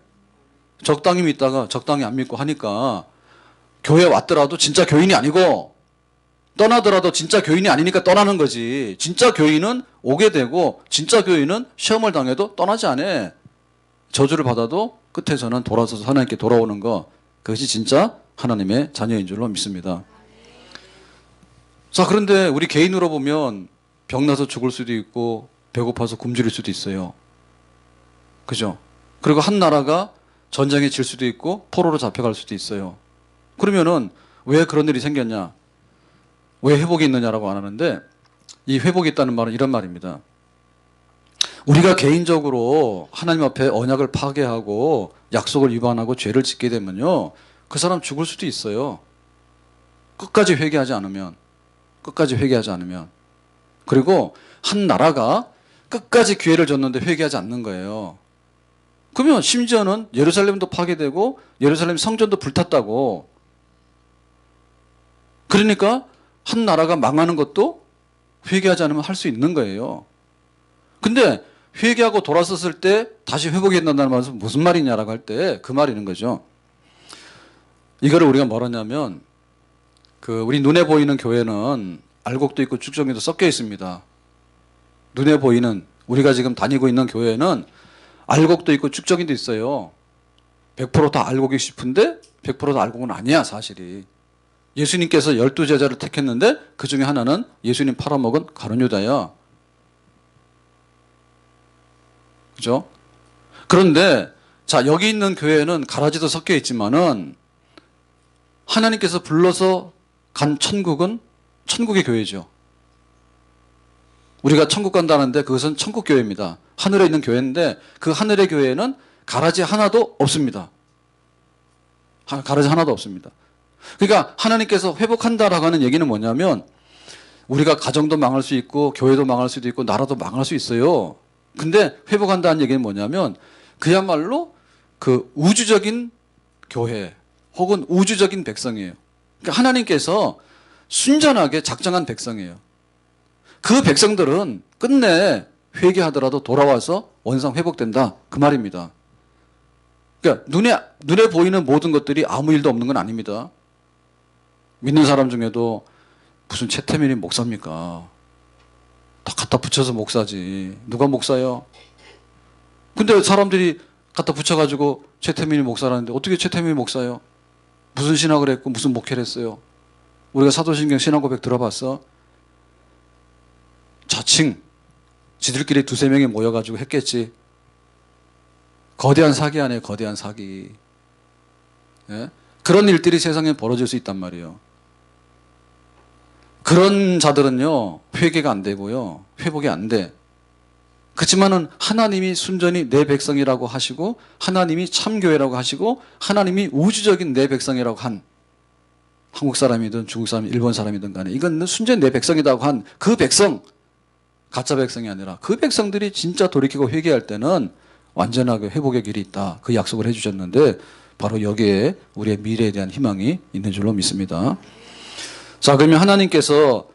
적당히 믿다가 적당히 안 믿고 하니까 교회 왔더라도 진짜 교인이 아니고 떠나더라도 진짜 교인이 아니니까 떠나는 거지. 진짜 교인은 오게 되고 진짜 교인은 시험을 당해도 떠나지 않아. 저주를 받아도 끝에서는 돌아서서 하나님께 돌아오는 거, 그것이 진짜 하나님의 자녀인 줄로 믿습니다. 자, 그런데 우리 개인으로 보면 병나서 죽을 수도 있고 배고파서 굶주릴 수도 있어요. 그죠? 그리고 한 나라가 전쟁에 질 수도 있고 포로로 잡혀갈 수도 있어요. 그러면은 왜 그런 일이 생겼냐? 왜 회복이 있느냐라고 안 하는데, 이 회복이 있다는 말은 이런 말입니다. 우리가 개인적으로 하나님 앞에 언약을 파괴하고 약속을 위반하고 죄를 짓게 되면요, 그 사람 죽을 수도 있어요. 끝까지 회개하지 않으면. 그리고 한 나라가 끝까지 기회를 줬는데 회개하지 않는 거예요. 그러면 심지어는 예루살렘도 파괴되고 예루살렘 성전도 불탔다고. 그러니까 한 나라가 망하는 것도 회개하지 않으면 할 수 있는 거예요. 근데 회개하고 돌아섰을 때 다시 회복이 된다는 말은 무슨 말이냐라고 할 때 그 말이 있는 거죠. 이거를 우리가 뭐라 하냐면, 우리 눈에 보이는 교회는 알곡도 있고 쭉정이도 섞여 있습니다. 눈에 보이는, 우리가 지금 다니고 있는 교회는 알곡도 있고 쭉정이도 있어요. 100%다 알곡이 싶은데 100%다 알곡은 아니야, 사실이. 예수님께서 12제자를 택했는데 그 중에 하나는 예수님 팔아먹은 가룟 유다야. 그죠? 그런데 자, 여기 있는 교회는 가라지도 섞여 있지만은 하나님께서 불러서 간 천국은 천국의 교회죠. 우리가 천국 간다는데 그것은 천국 교회입니다. 하늘에 있는 교회인데 그 하늘의 교회에는 가라지 하나도 없습니다. 가라지 하나도 없습니다. 그러니까 하나님께서 회복한다라고 하는 얘기는 뭐냐면, 우리가 가정도 망할 수 있고 교회도 망할 수도 있고 나라도 망할 수 있어요. 근데 회복한다는 얘기는 뭐냐면 그야말로 그 우주적인 교회 혹은 우주적인 백성이에요. 그러니까 하나님께서 순전하게 작정한 백성이에요. 그 백성들은 끝내 회개하더라도 돌아와서 원상 회복된다, 그 말입니다. 그러니까 눈에 보이는 모든 것들이 아무 일도 없는 건 아닙니다. 믿는 사람 중에도 무슨 최태민이 목사입니까? 다 갖다 붙여서 목사지. 누가 목사요? 근데 사람들이 갖다 붙여가지고 최태민이 목사라는데 어떻게 최태민이 목사요? 무슨 신학을 했고 무슨 목회를 했어요? 우리가 사도신경 신앙고백 들어봤어? 자칭 지들끼리 두세 명이 모여가지고 했겠지. 거대한 사기 아니에요, 거대한 사기. 예? 그런 일들이 세상에 벌어질 수 있단 말이에요. 그런 자들은요, 회개가 안 되고요, 회복이 안 돼. 그렇지만은 하나님이 순전히 내 백성이라고 하시고, 하나님이 참교회라고 하시고, 하나님이 우주적인 내 백성이라고 한, 한국 사람이든 중국 사람, 일본 사람이든 간에 이건 순전히 내 백성이라고 한 그 백성, 가짜 백성이 아니라 그 백성들이 진짜 돌이키고 회개할 때는 완전하게 회복의 길이 있다, 그 약속을 해주셨는데 바로 여기에 우리의 미래에 대한 희망이 있는 줄로 믿습니다. 자, 그러면 하나님께서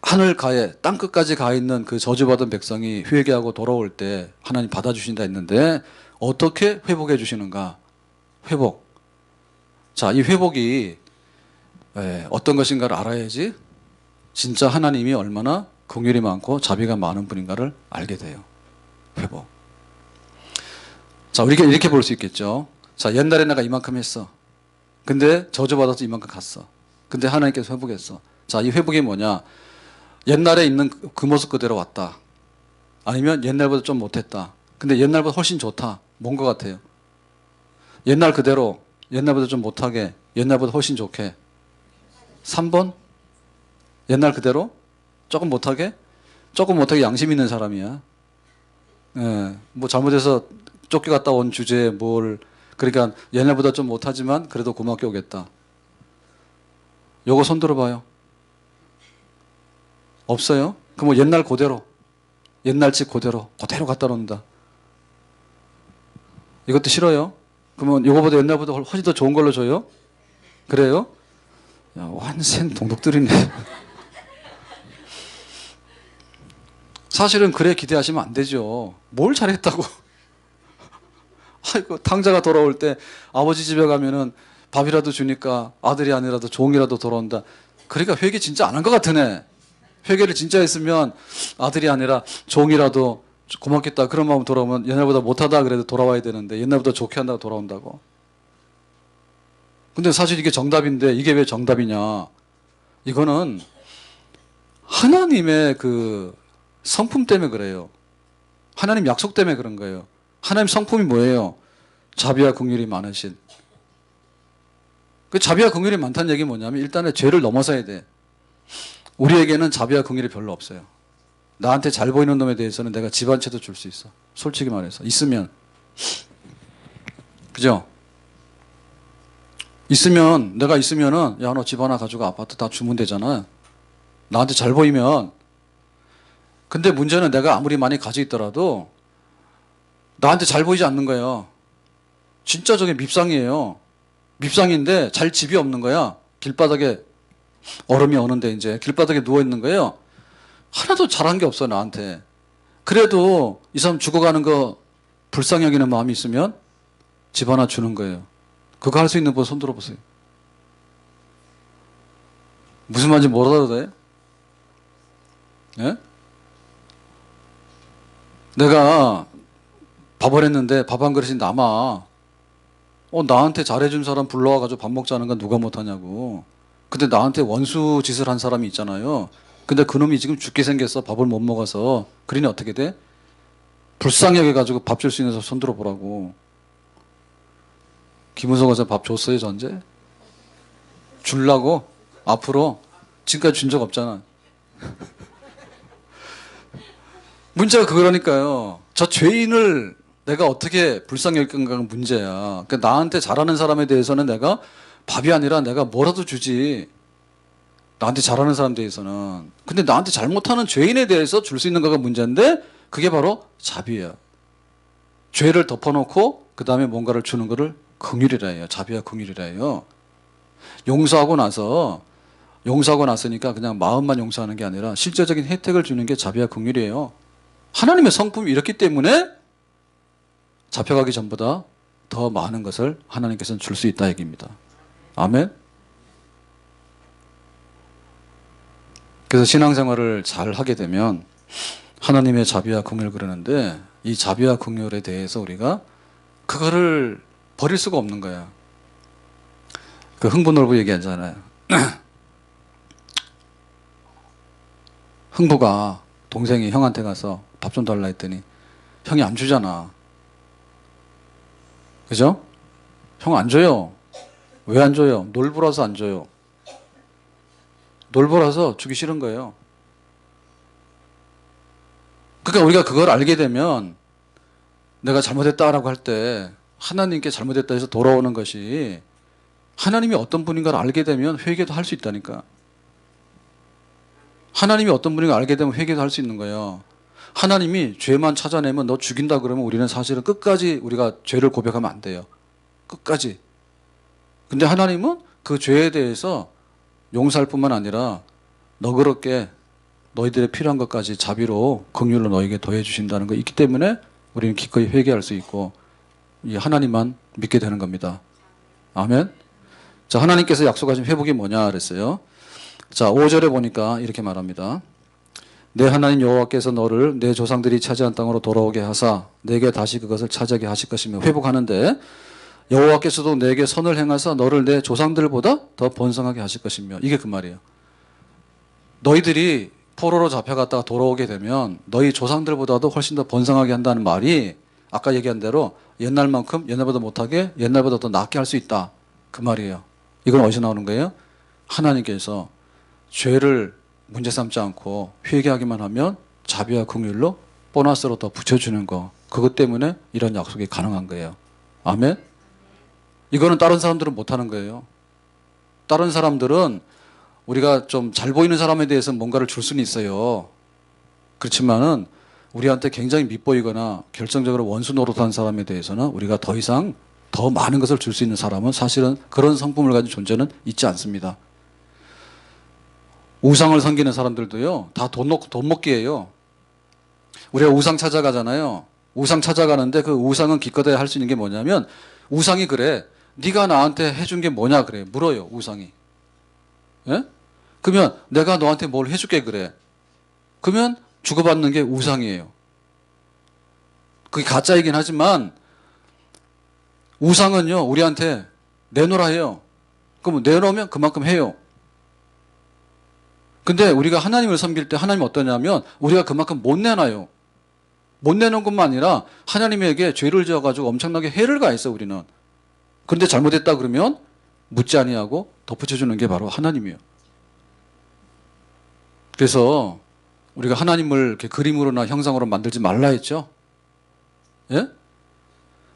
하늘 가에 땅 끝까지 가 있는 그 저주받은 백성이 회개하고 돌아올 때 하나님 받아주신다 했는데 어떻게 회복해 주시는가? 회복. 자, 이 회복이 어떤 것인가를 알아야지 진짜 하나님이 얼마나 긍휼이 많고 자비가 많은 분인가를 알게 돼요. 회복. 자, 우리가 이렇게 볼 수 있겠죠. 자, 옛날에 내가 이만큼 했어. 근데 저주받아서 이만큼 갔어. 근데 하나님께서 회복했어. 자, 이 회복이 뭐냐? 옛날에 있는 그 모습 그대로 왔다. 아니면 옛날보다 좀 못했다. 근데 옛날보다 훨씬 좋다. 뭔 것 같아요? 옛날 그대로 옛날보다 좀 못하게, 옛날보다 훨씬 좋게. 3번? 옛날 그대로? 조금 못하게? 조금 못하게 양심 있는 사람이야. 예, 뭐 잘못해서 쫓겨갔다 온 주제에 그러니까 옛날보다 좀 못하지만 그래도 고맙게 오겠다. 요거 손 들어봐요. 없어요? 그럼 뭐 옛날 그대로, 옛날 집 그대로 갖다 놓는다. 이것도 싫어요? 그러면 요거보다 옛날보다 훨씬 더 좋은 걸로 줘요? 그래요? 야, 완전 동독들이네. 사실은 그래 기대하시면 안 되죠. 뭘 잘했다고. 아이고, 탕자가 돌아올 때 아버지 집에 가면은 밥이라도 주니까 아들이 아니라도 종이라도 돌아온다. 그러니까 회개 진짜 안 한 것 같으네. 회개를 진짜 했으면 아들이 아니라 종이라도 고맙겠다. 그런 마음 돌아오면 옛날보다 못하다 그래도 돌아와야 되는데 옛날보다 좋게 한다고 돌아온다고. 근데 사실 이게 정답인데 이게 왜 정답이냐. 이거는 하나님의 그 성품 때문에 그래요. 하나님 약속 때문에 그런 거예요. 하나님 성품이 뭐예요? 자비와 긍휼이 많으신. 그 자비와 긍휼이 많다는 얘기는 뭐냐면 일단은 죄를 넘어서야 돼. 우리에게는 자비와 긍휼이 별로 없어요. 나한테 잘 보이는 놈에 대해서는 내가 집 한 채도 줄 수 있어. 솔직히 말해서. 있으면. 그죠? 내가 있으면은, 야, 너 집 하나 가지고 아파트 다 주면 되잖아. 나한테 잘 보이면. 근데 문제는 내가 아무리 많이 가지고 있더라도 나한테 잘 보이지 않는 거예요. 진짜 저게 밉상이에요. 밉상인데 잘 집이 없는 거야. 길바닥에 얼음이 오는데 이제 길바닥에 누워 있는 거예요. 하나도 잘한 게 없어 나한테. 그래도 이 사람 죽어가는 거 불쌍히 여기는 마음이 있으면 집 하나 주는 거예요. 그거 할 수 있는 분 손 들어보세요. 무슨 말인지 몰라도 돼? 예? 내가 밥을 했는데 밥 한 그릇이 남아. 나한테 잘해준 사람 불러와가지고 밥 먹자는 건 누가 못하냐고. 근데 나한테 원수 짓을 한 사람이 있잖아요. 근데 그놈이 지금 죽게 생겼어. 밥을 못 먹어서. 그러니 어떻게 돼? 불쌍히 여겨가지고 밥 줄 수 있는 사람 손 들어보라고. 김은석 의사 밥 줬어요, 전제? 줄라고? 앞으로? 지금까지 준 적 없잖아. 문제가 그거라니까요. 저 죄인을 내가 어떻게 불쌍히 여길 건가가 문제야. 그러니까 나한테 잘하는 사람에 대해서는 내가 밥이 아니라 내가 뭐라도 주지. 나한테 잘하는 사람에 대해서는. 근데 나한테 잘못하는 죄인에 대해서 줄 수 있는 거가 문제인데 그게 바로 자비예요. 죄를 덮어놓고 그 다음에 뭔가를 주는 거를 긍휼이라 해요. 자비와 긍휼이라 해요. 용서하고 났으니까 그냥 마음만 용서하는 게 아니라 실제적인 혜택을 주는 게 자비와 긍휼이에요. 하나님의 성품이 이렇기 때문에 잡혀가기 전보다 더 많은 것을 하나님께서는 줄 수 있다 얘기입니다. 아멘. 그래서 신앙생활을 잘 하게 되면 하나님의 자비와 긍휼을 그러는데 이 자비와 긍휼에 대해서 우리가 그거를 버릴 수가 없는 거야. 그 흥부놀부 얘기하잖아요. 흥부가 동생이 형한테 가서 밥 좀 달라 했더니 형이 안 주잖아. 그죠? 형 안 줘요. 왜 안 줘요? 놀부라서 안 줘요. 놀부라서 주기 싫은 거예요. 그러니까 우리가 그걸 알게 되면 내가 잘못했다라고 할 때 하나님께 잘못했다 해서 돌아오는 것이 하나님이 어떤 분인가를 알게 되면 회개도 할 수 있다니까. 하나님이 어떤 분인가 알게 되면 회개도 할 수 있는 거예요. 하나님이 죄만 찾아내면 너 죽인다 그러면 우리는 사실은 끝까지 우리가 죄를 고백하면 안 돼요. 끝까지. 근데 하나님은 그 죄에 대해서 용서할 뿐만 아니라 너그럽게 너희들의 필요한 것까지 자비로 긍휼로 너에게 더해 주신다는 거 있기 때문에 우리는 기꺼이 회개할 수 있고 이 하나님만 믿게 되는 겁니다. 아멘. 자, 하나님께서 약속하신 회복이 뭐냐 그랬어요. 자, 5절에 보니까 이렇게 말합니다. 내 하나님 여호와께서 너를 내 조상들이 차지한 땅으로 돌아오게 하사 내게 다시 그것을 차지하게 하실 것이며 회복하는데 여호와께서도 내게 선을 행하사 너를 내 조상들보다 더 번성하게 하실 것이며 이게 그 말이에요. 너희들이 포로로 잡혀갔다가 돌아오게 되면 너희 조상들보다도 훨씬 더 번성하게 한다는 말이 아까 얘기한 대로 옛날만큼 옛날보다 못하게 옛날보다 더 낫게 할 수 있다. 그 말이에요. 이건 어디서 나오는 거예요? 하나님께서 죄를 문제 삼지 않고 회개하기만 하면 자비와 긍휼로 보너스로 더 붙여주는 거. 그것 때문에 이런 약속이 가능한 거예요. 아멘? 이거는 다른 사람들은 못하는 거예요. 다른 사람들은 우리가 좀 잘 보이는 사람에 대해서 뭔가를 줄 수는 있어요. 그렇지만은 우리한테 굉장히 밉보이거나 결정적으로 원수 노릇한 사람에 대해서는 우리가 더 이상 더 많은 것을 줄 수 있는 사람은 사실은 그런 성품을 가진 존재는 있지 않습니다. 우상을 섬기는 사람들도요, 다 돈 먹기예요. 우리가 우상 찾아가잖아요. 우상 찾아가는데 그 우상은 기껏해야 할 수 있는 게 뭐냐면, 우상이 그래. 네가 나한테 해준 게 뭐냐 그래. 물어요, 우상이. 예? 그러면 내가 너한테 뭘 해줄게 그래. 그러면 주고받는 게 우상이에요. 그게 가짜이긴 하지만 우상은요, 우리한테 내놓으라 해요. 그럼 내놓으면 그만큼 해요. 근데 우리가 하나님을 섬길 때 하나님은 어떠냐면 우리가 그만큼 못 내놔요. 못 내는 것만 아니라 하나님에게 죄를 지어가지고 엄청나게 해를 가했어, 우리는. 그런데 잘못했다 그러면 묻지 아니하고 덧붙여주는 게 바로 하나님이에요. 그래서 우리가 하나님을 이렇게 그림으로나 형상으로 만들지 말라 했죠. 예?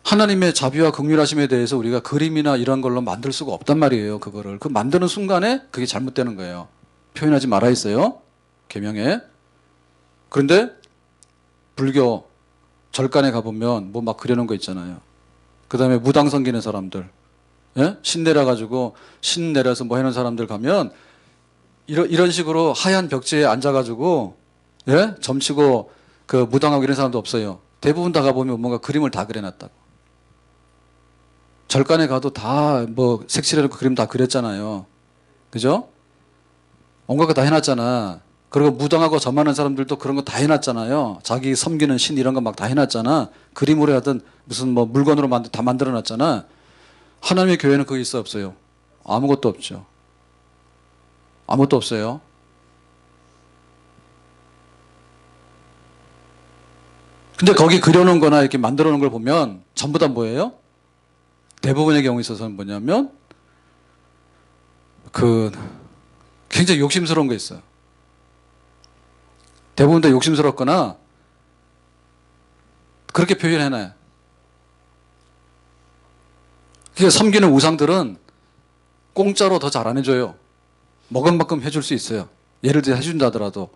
하나님의 자비와 긍휼하심에 대해서 우리가 그림이나 이런 걸로 만들 수가 없단 말이에요. 그거를. 그 만드는 순간에 그게 잘못되는 거예요. 표현하지 말아 있어요. 계명에. 그런데 불교 절간에 가보면 뭐 막 그려놓은 거 있잖아요. 그 다음에 무당 섬기는 사람들, 예? 신 내려가지고 신 내려서 뭐 해놓은 사람들 가면 이런 식으로 하얀 벽지에 앉아가지고, 예? 점치고 그 무당하고 이런 사람도 없어요. 대부분 다 가보면 뭔가 그림을 다 그려놨다고. 절간에 가도 다 뭐 색칠해놓고 그림 다 그렸잖아요. 그죠? 온갖 거 다 해놨잖아. 그리고 무당하고 점하는 사람들도 그런 거 다 해놨잖아요. 자기 섬기는 신 이런 거 막 다 해놨잖아. 그림으로 하든 무슨 뭐 물건으로 다 만들어놨잖아. 하나님의 교회는 그게 있어 없어요? 아무것도 없죠. 아무것도 없어요. 근데 거기 그려놓은 거나 이렇게 만들어 놓은 걸 보면 전부 다 뭐예요? 대부분의 경우에 있어서는 뭐냐면 굉장히 욕심스러운 거 있어요. 대부분 다 욕심스럽거나 그렇게 표현해놔요. 그러니까 섬기는 우상들은 공짜로 더 잘 안 해줘요. 먹은 만큼 해줄 수 있어요. 예를 들어 해준다 하더라도.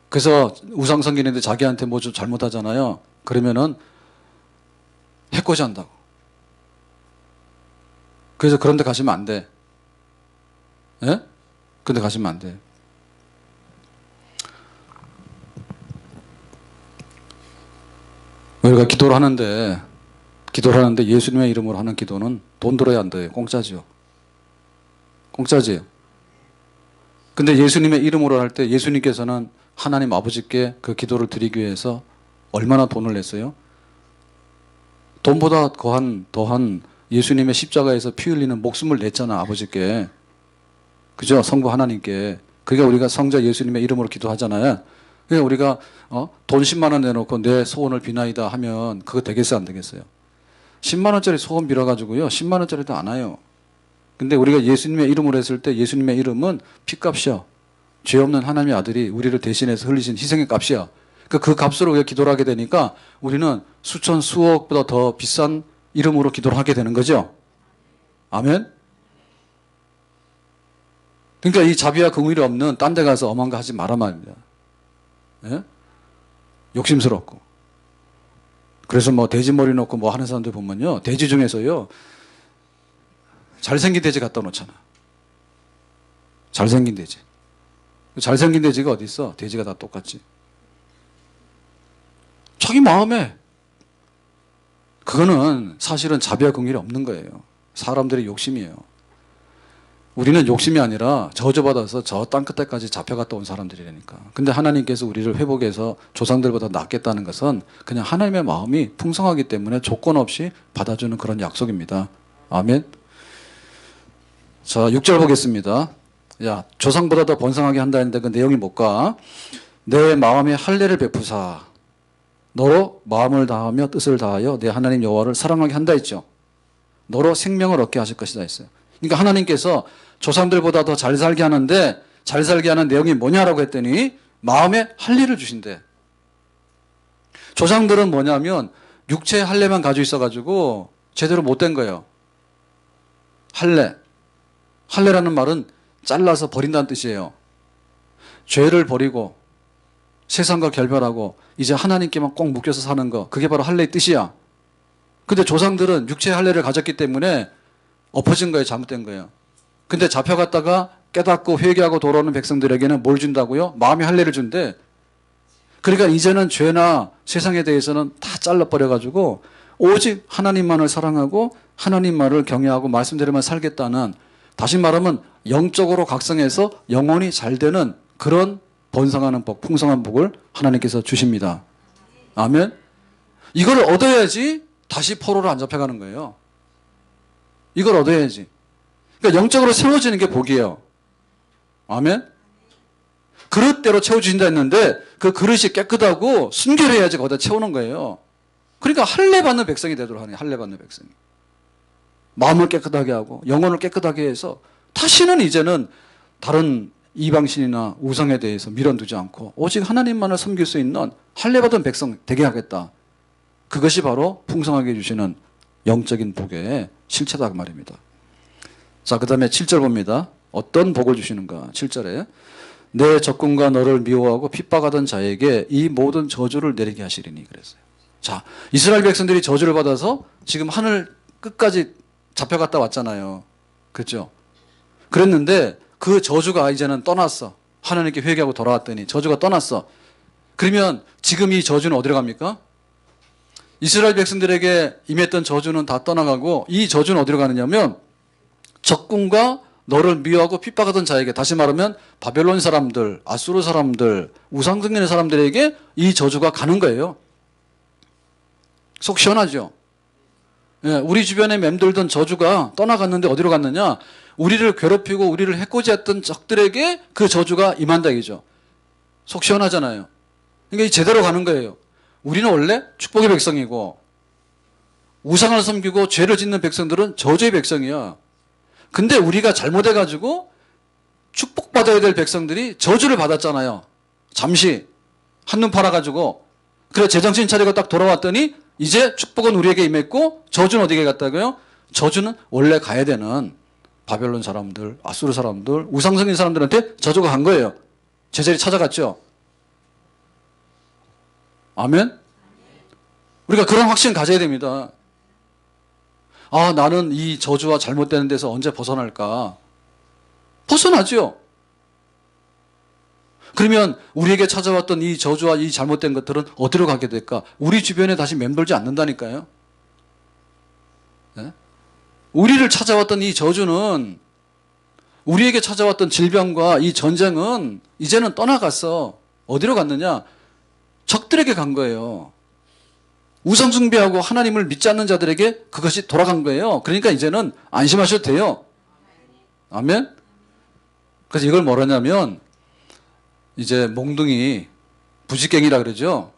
그래서 우상 섬기는데 자기한테 뭐 좀 잘못하잖아요. 그러면은 해코지 한다고. 그래서 그런 데 가시면 안 돼. 예? 그런 데 가시면 안 돼. 우리가 기도를 하는데 예수님의 이름으로 하는 기도는 돈 들어야 안 돼요. 공짜지요. 공짜지요. 근데 예수님의 이름으로 할 때 예수님께서는 하나님 아버지께 그 기도를 드리기 위해서 얼마나 돈을 냈어요? 돈보다 더한 예수님의 십자가에서 피 흘리는 목숨을 냈잖아, 아버지께. 그죠? 성부 하나님께. 그러니까 우리가 성자 예수님의 이름으로 기도하잖아요. 그러니까 우리가 돈 10만 원 내놓고 내 소원을 비나이다 하면 그거 되겠어요, 안 되겠어요? 10만 원짜리 소원 빌어가지고요, 10만 원짜리도 안 와요. 근데 우리가 예수님의 이름으로 했을 때 예수님의 이름은 피값이야. 죄 없는 하나님의 아들이 우리를 대신해서 흘리신 희생의 값이야. 그 값으로 우리가 기도를 하게 되니까 우리는 수천 수억보다 더 비싼 이름으로 기도를 하게 되는 거죠. 아멘. 그러니까 이 자비와 긍휼이 없는 딴 데 가서 엄한 거 하지 말아 말입니다. 예? 욕심스럽고. 그래서 뭐 돼지 머리 놓고 뭐 하는 사람들 보면요, 돼지 중에서요 잘생긴 돼지 갖다 놓잖아. 잘생긴 돼지. 잘생긴 돼지가 어디 있어? 돼지가 다 똑같지. 자기 마음에. 그거는 사실은 자비와 긍휼이 없는 거예요. 사람들의 욕심이에요. 우리는 욕심이 아니라 저주받아서 저 땅끝에까지 잡혀갔다 온 사람들이라니까. 근데 하나님께서 우리를 회복해서 조상들보다 낫겠다는 것은 그냥 하나님의 마음이 풍성하기 때문에 조건 없이 받아주는 그런 약속입니다. 아멘. 자, 6절 보겠습니다. 야, 조상보다 더 번성하게 한다 했는데 그 내용이 뭘까? 내 마음에 할례를 베푸사 너로 마음을 다하며 뜻을 다하여 내 하나님 여호와를 사랑하게 한다 했죠. 너로 생명을 얻게 하실 것이다 했어요. 그러니까 하나님께서 조상들보다 더 잘 살게 하는데 잘 살게 하는 내용이 뭐냐라고 했더니 마음에 할례를 주신대. 조상들은 뭐냐면 육체의 할례만 가지고 있어가지고 제대로 못된 거예요. 할례. 할례라는 말은 잘라서 버린다는 뜻이에요. 죄를 버리고 세상과 결별하고 이제 하나님께만 꼭 묶여서 사는 거, 그게 바로 할례의 뜻이야. 근데 조상들은 육체의 할례를 가졌기 때문에 엎어진 거예요. 잘못된 거예요. 근데 잡혀갔다가 깨닫고 회개하고 돌아오는 백성들에게는 뭘 준다고요? 마음의 할례를 준대. 그러니까 이제는 죄나 세상에 대해서는 다 잘라버려가지고 오직 하나님만을 사랑하고 하나님만을 경외하고 말씀대로만 살겠다는, 다시 말하면 영적으로 각성해서 영혼이 잘 되는 그런 번성하는 복, 풍성한 복을 하나님께서 주십니다. 아멘. 이걸 얻어야지 다시 포로로 안 잡혀가는 거예요. 이걸 얻어야지. 그러니까 영적으로 세워지는 게 복이에요. 아멘. 그릇대로 채워주신다 했는데 그 그릇이 깨끗하고 순결해야지 거기다 채우는 거예요. 그러니까 할례 받는 백성이 되도록 하네요. 할례 받는 백성이. 마음을 깨끗하게 하고 영혼을 깨끗하게 해서 다시는 이제는 다른 이방신이나 우상에 대해서 밀어두지 않고 오직 하나님만을 섬길 수 있는 할례 받은 백성 되게 하겠다. 그것이 바로 풍성하게 주시는 영적인 복의 실체다 그 말입니다. 자, 그 다음에 7절 봅니다. 어떤 복을 주시는가. 7절에 내 적군과 너를 미워하고 핍박하던 자에게 이 모든 저주를 내리게 하시리니 그랬어요. 자, 이스라엘 백성들이 저주를 받아서 지금 하늘 끝까지 잡혀갔다 왔잖아요. 그렇죠? 그랬는데 그 저주가 이제는 떠났어. 하나님께 회개하고 돌아왔더니 저주가 떠났어. 그러면 지금 이 저주는 어디로 갑니까? 이스라엘 백성들에게 임했던 저주는 다 떠나가고 이 저주는 어디로 가느냐면 적군과 너를 미워하고 핍박하던 자에게, 다시 말하면 바벨론 사람들, 아수르 사람들, 우상 섬기는 사람들에게 이 저주가 가는 거예요. 속 시원하죠? 예, 우리 주변에 맴돌던 저주가 떠나갔는데 어디로 갔느냐? 우리를 괴롭히고 우리를 해코지했던 적들에게 그 저주가 임한다 이죠. 속 시원하잖아요. 그러니까 제대로 가는 거예요. 우리는 원래 축복의 백성이고 우상을 섬기고 죄를 짓는 백성들은 저주의 백성이야. 근데 우리가 잘못해가지고 축복받아야 될 백성들이 저주를 받았잖아요. 잠시 한눈 팔아가지고. 그래 제정신 차리고 딱 돌아왔더니 이제 축복은 우리에게 임했고 저주는 어디에 갔다고요? 저주는 원래 가야 되는 바벨론 사람들, 아수르 사람들, 우상성인 사람들한테 저주가 간 거예요. 제자리 찾아갔죠. 아멘? 우리가 그런 확신 가져야 됩니다. 아, 나는 이 저주와 잘못되는 데서 언제 벗어날까? 벗어나죠. 그러면 우리에게 찾아왔던 이 저주와 이 잘못된 것들은 어디로 가게 될까? 우리 주변에 다시 맴돌지 않는다니까요. 네? 우리를 찾아왔던 이 저주는, 우리에게 찾아왔던 질병과 이 전쟁은 이제는 떠나갔어. 어디로 갔느냐? 적들에게 간 거예요. 우상 숭배하고 하나님을 믿지 않는 자들에게 그것이 돌아간 거예요. 그러니까 이제는 안심하셔도 돼요. 아멘? 그래서 이걸 뭐라냐면 이제 몽둥이 부지깽이라 그러죠.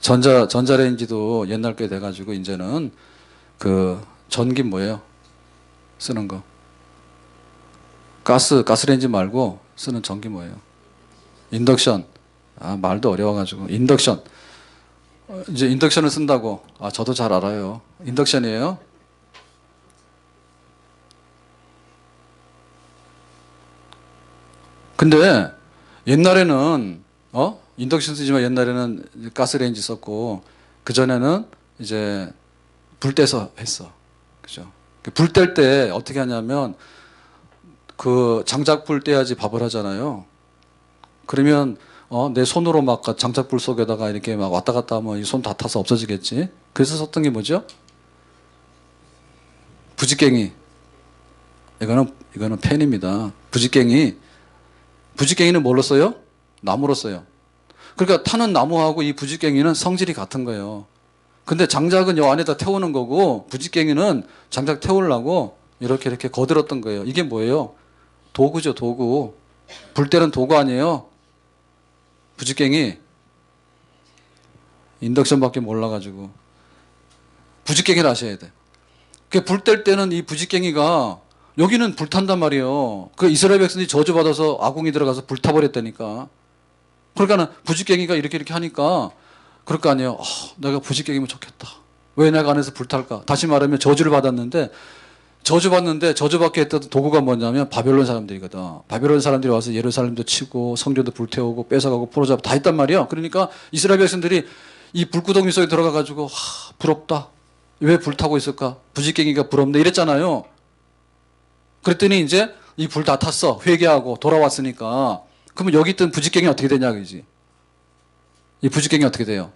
전자레인지도 옛날 게 돼가지고 이제는 그 전기 뭐예요? 쓰는 거. 가스레인지 말고 쓰는 전기 뭐예요? 인덕션. 아, 말도 어려워가지고. 인덕션. 이제 인덕션을 쓴다고. 아, 저도 잘 알아요. 인덕션이에요. 근데 옛날에는 인덕션 쓰지만 옛날에는 가스레인지 썼고 그전에는 이제 불 떼서 했어. 그죠? 불 뗄 때 어떻게 하냐면 그 장작불 떼야지 밥을 하잖아요. 그러면 내 손으로 막 장작불 속에다가 이렇게 막 왔다 갔다 하면 이 손 다 타서 없어지겠지. 그래서 썼던 게 뭐죠? 부지깽이. 이거는 펜입니다. 부지깽이는 뭘로 써요? 나무로 써요. 그러니까 타는 나무하고 이 부지깽이는 성질이 같은 거예요. 근데 장작은 요 안에다 태우는 거고 부지깽이는 장작 태우려고 이렇게 거들었던 거예요. 이게 뭐예요? 도구죠, 도구. 불 때는 도구 아니에요? 부지깽이. 인덕션밖에 몰라가지고 부직갱이를 하셔야 돼. 그 불 뗄 때는 이 부직갱이가 여기는 불탄단 말이에요. 그 이스라엘 백성들이 저주받아서 아궁이 들어가서 불타버렸다니까. 그러니까는 부직갱이가 이렇게 하니까 그럴 거 아니에요. 내가 부직갱이면 좋겠다. 왜 내가 안에서 불탈까? 다시 말하면 저주를 받았는데 저주받게 했던 도구가 뭐냐면 바벨론 사람들이거든. 바벨론 사람들이 와서 예루살렘도 치고 성전도 불태우고 뺏어가고 포로잡고 다 했단 말이에요. 그러니까 이스라엘 백성들이 이 불구덩이 속에 들어가가지고 부럽다. 왜 불타고 있을까? 부직갱이가 부럽네 이랬잖아요. 그랬더니 이제 이 불 다 탔어. 회개하고 돌아왔으니까. 그러면 여기 있던 부직갱이 어떻게 되냐 그지? 이 부직갱이 어떻게 돼요?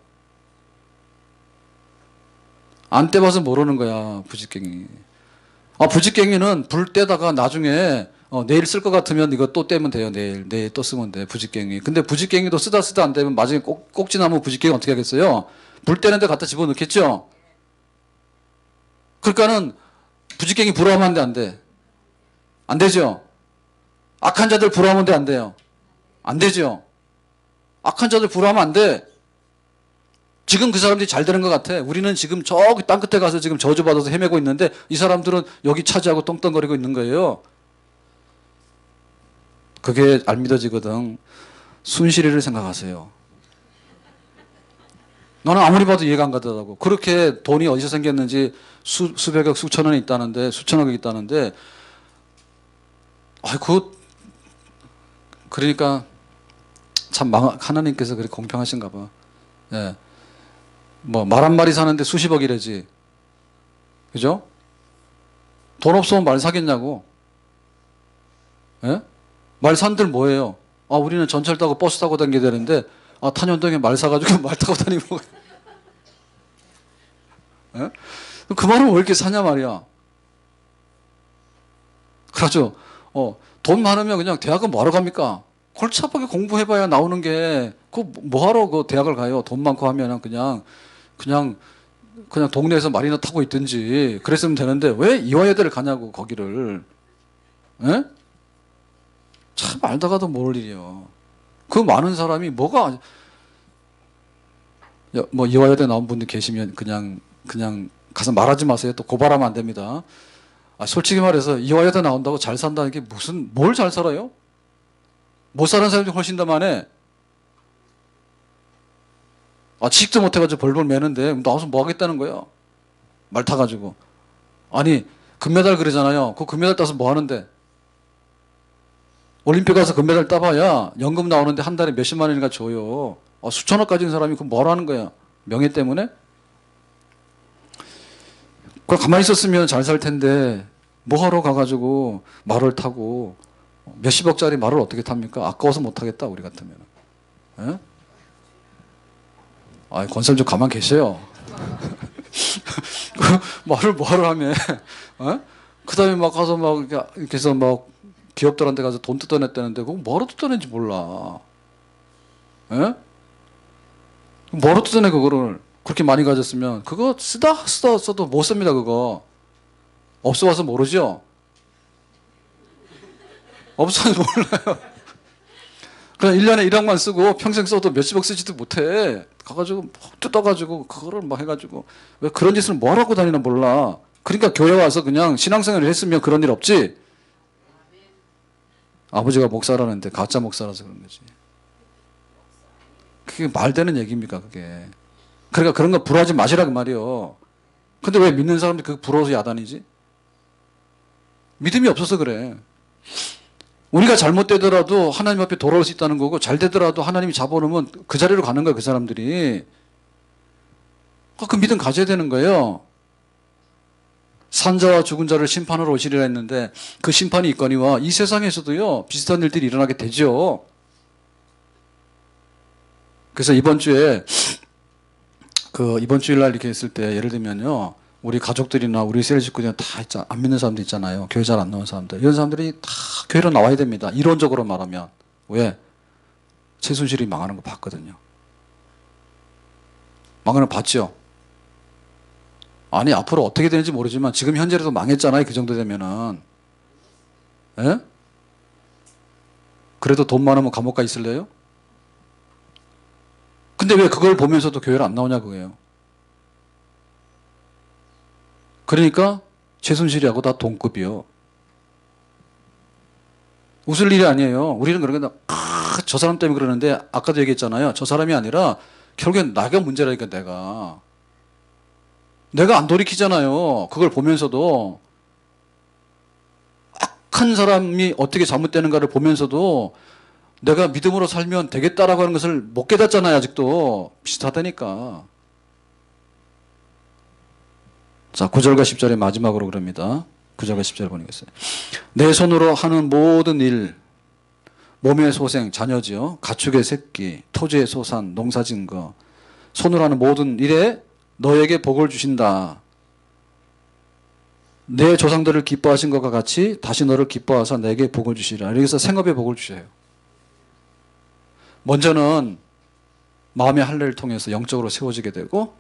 안 떼봐서 모르는 거야 부직갱이. 부직갱이는 불 떼다가 나중에 내일 쓸 것 같으면 이거 또 떼면 돼요. 내일 또 쓰면 돼 부직갱이. 근데 부직갱이도 쓰다 안 되면 나중에 꼭지나무 부직갱이 어떻게 하겠어요? 불 떼는 데 갖다 집어넣겠죠? 그러니까는 부직갱이 부러우면 안 돼. 안 되죠? 악한 자들 부러우면 안 돼요. 안 되죠? 악한 자들 부러우면 안 돼. 지금 그 사람들이 잘 되는 것 같아. 우리는 지금 저기 땅 끝에 가서 지금 저주받아서 헤매고 있는데 이 사람들은 여기 차지하고 떵떵거리고 있는 거예요. 그게 안 믿어지거든. 순실이를 생각하세요. 너는 아무리 봐도 이해가 안 가더라고. 그렇게 돈이 어디서 생겼는지 수백억, 수천억이 있다는데, 수천억이 있다는데, 그러니까 참 하나님께서 그렇게 공평하신가 봐. 예. 말 한 마리 사는데 수십억이래지. 그죠? 돈 없으면 말 사겠냐고. 예? 말 산들 뭐예요? 우리는 전철 타고 버스 타고 다니게 되는데, 탄현동에 말 사가지고 말 타고 다니고. 예? 그 말은 왜 이렇게 사냐 말이야. 그렇죠. 돈 많으면 그냥 대학은 뭐하러 갑니까? 골치 아프게 공부해봐야 나오는 게, 뭐하러 그 대학을 가요? 돈 많고 하면은 그냥 동네에서 말이나 타고 있든지 그랬으면 되는데 왜 이화여대를 가냐고 거기를. 에? 참 알다가도 모를 일이요. 그 많은 사람이 이화여대 나온 분들 계시면 그냥 가서 말하지 마세요. 또 고발하면 안 됩니다. 솔직히 말해서 이화여대 나온다고 잘 산다는 게 뭘 잘 살아요? 못 사는 사람들이 훨씬 더 많아. 취직도 못해가지고 벌벌 매는데 나와서 뭐 하겠다는 거야? 말 타가지고. 금메달 그러잖아요. 그 금메달 따서 뭐 하는데? 올림픽 가서 금메달 따봐야 연금 나오는데 한 달에 몇십만 원인가 줘요. 수천억 가진 사람이 그럼 뭘 하는 거야? 명예 때문에? 그걸 가만히 있었으면 잘 살 텐데 뭐하러 가가지고 말을 타고 몇십억짜리 말을 어떻게 탑니까? 아까워서 못 타겠다 우리 같으면. 에? 권사님 좀 가만 계세요. 말을 뭐하러 하면, 그 다음에 막 가서 이렇게 해서 기업들한테 가서 돈 뜯어냈다는데, 그거 뭐로 뜯어낸지 몰라. 에? 뭐로 뜯어내, 그거를. 그렇게 많이 가졌으면. 그거 써도 못 씁니다, 그거. 없어와서 모르죠? 없어서 몰라요. 그냥 1년에 1억만 쓰고 평생 써도 몇십억 쓰지도 못해. 가가지고 뜯어가지고 그거를 해가지고 왜 그런 짓을 뭘 하고 다니나 몰라. 그러니까 교회 와서 그냥 신앙생활을 했으면 그런 일 없지. 아버지가 목사라는데 가짜 목사라서 그런 거지. 그게 말되는 얘기입니까 그게. 그러니까 그런 거 부러워하지 마시라 그 말이요. 근데 왜 믿는 사람들이 그게 부러워서 야단이지? 믿음이 없어서 그래. 우리가 잘못되더라도 하나님 앞에 돌아올 수 있다는 거고, 잘 되더라도 하나님이 잡아놓으면 그 자리로 가는 거야, 그 사람들이. 그 믿음 가져야 되는 거예요. 산자와 죽은 자를 심판하러 오시리라 했는데 그 심판이 있거니와 이 세상에서도요, 비슷한 일들이 일어나게 되죠. 그래서 이번 주일날 이렇게 했을 때 예를 들면요, 우리 가족들이나 우리 셀 식구들이나 다 안 믿는 사람들 있잖아요. 교회 잘 안 나온 사람들. 이런 사람들이 다 교회로 나와야 됩니다. 이론적으로 말하면. 왜? 최순실이 망하는 거 봤거든요. 망하는 거 봤죠? 앞으로 어떻게 되는지 모르지만 지금 현재라도 망했잖아요. 그 정도 되면은. 예? 그래도 돈 많으면 감옥 가 있을래요? 근데 근데 왜 그걸 보면서도 교회를 안 나오냐 그거예요. 그러니까 최순실이하고 다 동급이요. 웃을 일이 아니에요. 우리는 그러니까 저 사람 때문에 그러는데 아까도 얘기했잖아요. 저 사람이 아니라 결국엔 나가 문제라니까 내가 안 돌이키잖아요. 그걸 보면서도 악한 사람이 어떻게 잘못되는가를 보면서도 내가 믿음으로 살면 되겠다라고 하는 것을 못 깨닫잖아요. 아직도 비슷하다니까. 자, 9절과 10절의 마지막으로 그럽니다. 9절과 10절 보내겠어요. 내 손으로 하는 모든 일, 몸의 소생, 자녀지요, 가축의 새끼, 토지의 소산, 농사진 거, 손으로 하는 모든 일에 너에게 복을 주신다. 내 조상들을 기뻐하신 것과 같이 다시 너를 기뻐하사 내게 복을 주시리라. 여기서 생업에 복을 주셔요. 먼저는 마음의 할례를 통해서 영적으로 세워지게 되고,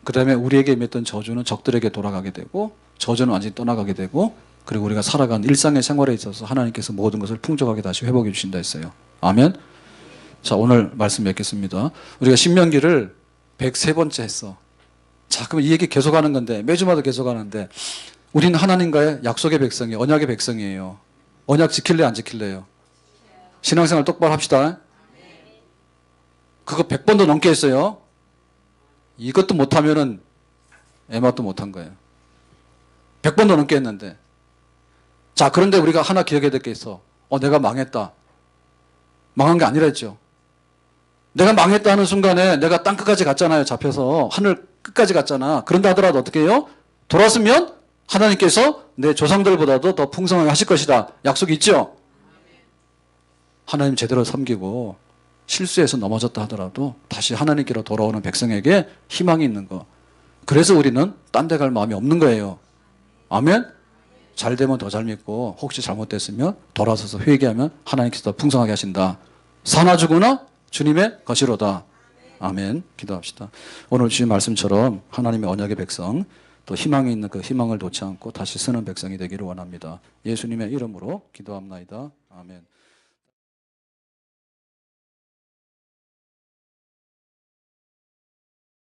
그 다음에 우리에게 맺던 저주는 적들에게 돌아가게 되고, 저주는 완전히 떠나가게 되고, 그리고 우리가 살아간 일상의 생활에 있어서 하나님께서 모든 것을 풍족하게 다시 회복해 주신다 했어요. 아멘. 자, 오늘 말씀 맺겠습니다. 우리가 신명기를 103번째 했어. 자, 그럼 이 얘기 계속하는 건데, 매주마다 계속하는데, 우리는 하나님과의 약속의 백성이, 언약의 백성이에요. 언약 지킬래 안 지킬래요? 신앙생활 똑바로 합시다. 그거 100번도 넘게 했어요. 이것도 못하면은 에마도 못한 거예요. 100번도 넘게 했는데. 자, 그런데 우리가 하나 기억해야 될 게 있어. 내가 망했다. 망한 게 아니라 했죠. 내가 망했다 하는 순간에 내가 땅 끝까지 갔잖아요. 잡혀서. 하늘 끝까지 갔잖아. 그런다 하더라도 어떻게 해요? 돌아왔으면 하나님께서 내 조상들보다도 더 풍성하게 하실 것이다. 약속이 있죠? 하나님 제대로 섬기고 실수해서 넘어졌다 하더라도 다시 하나님께로 돌아오는 백성에게 희망이 있는 거. 그래서 우리는 딴 데 갈 마음이 없는 거예요. 아멘? 잘 되면 더 잘 믿고 혹시 잘못됐으면 돌아서서 회개하면 하나님께서 더 풍성하게 하신다. 사나 죽으나 주님의 것이로다. 아멘. 기도합시다. 오늘 주신 말씀처럼 하나님의 언약의 백성, 또 희망이 있는 그 희망을 놓지 않고 다시 서는 백성이 되기를 원합니다. 예수님의 이름으로 기도합나이다. 아멘.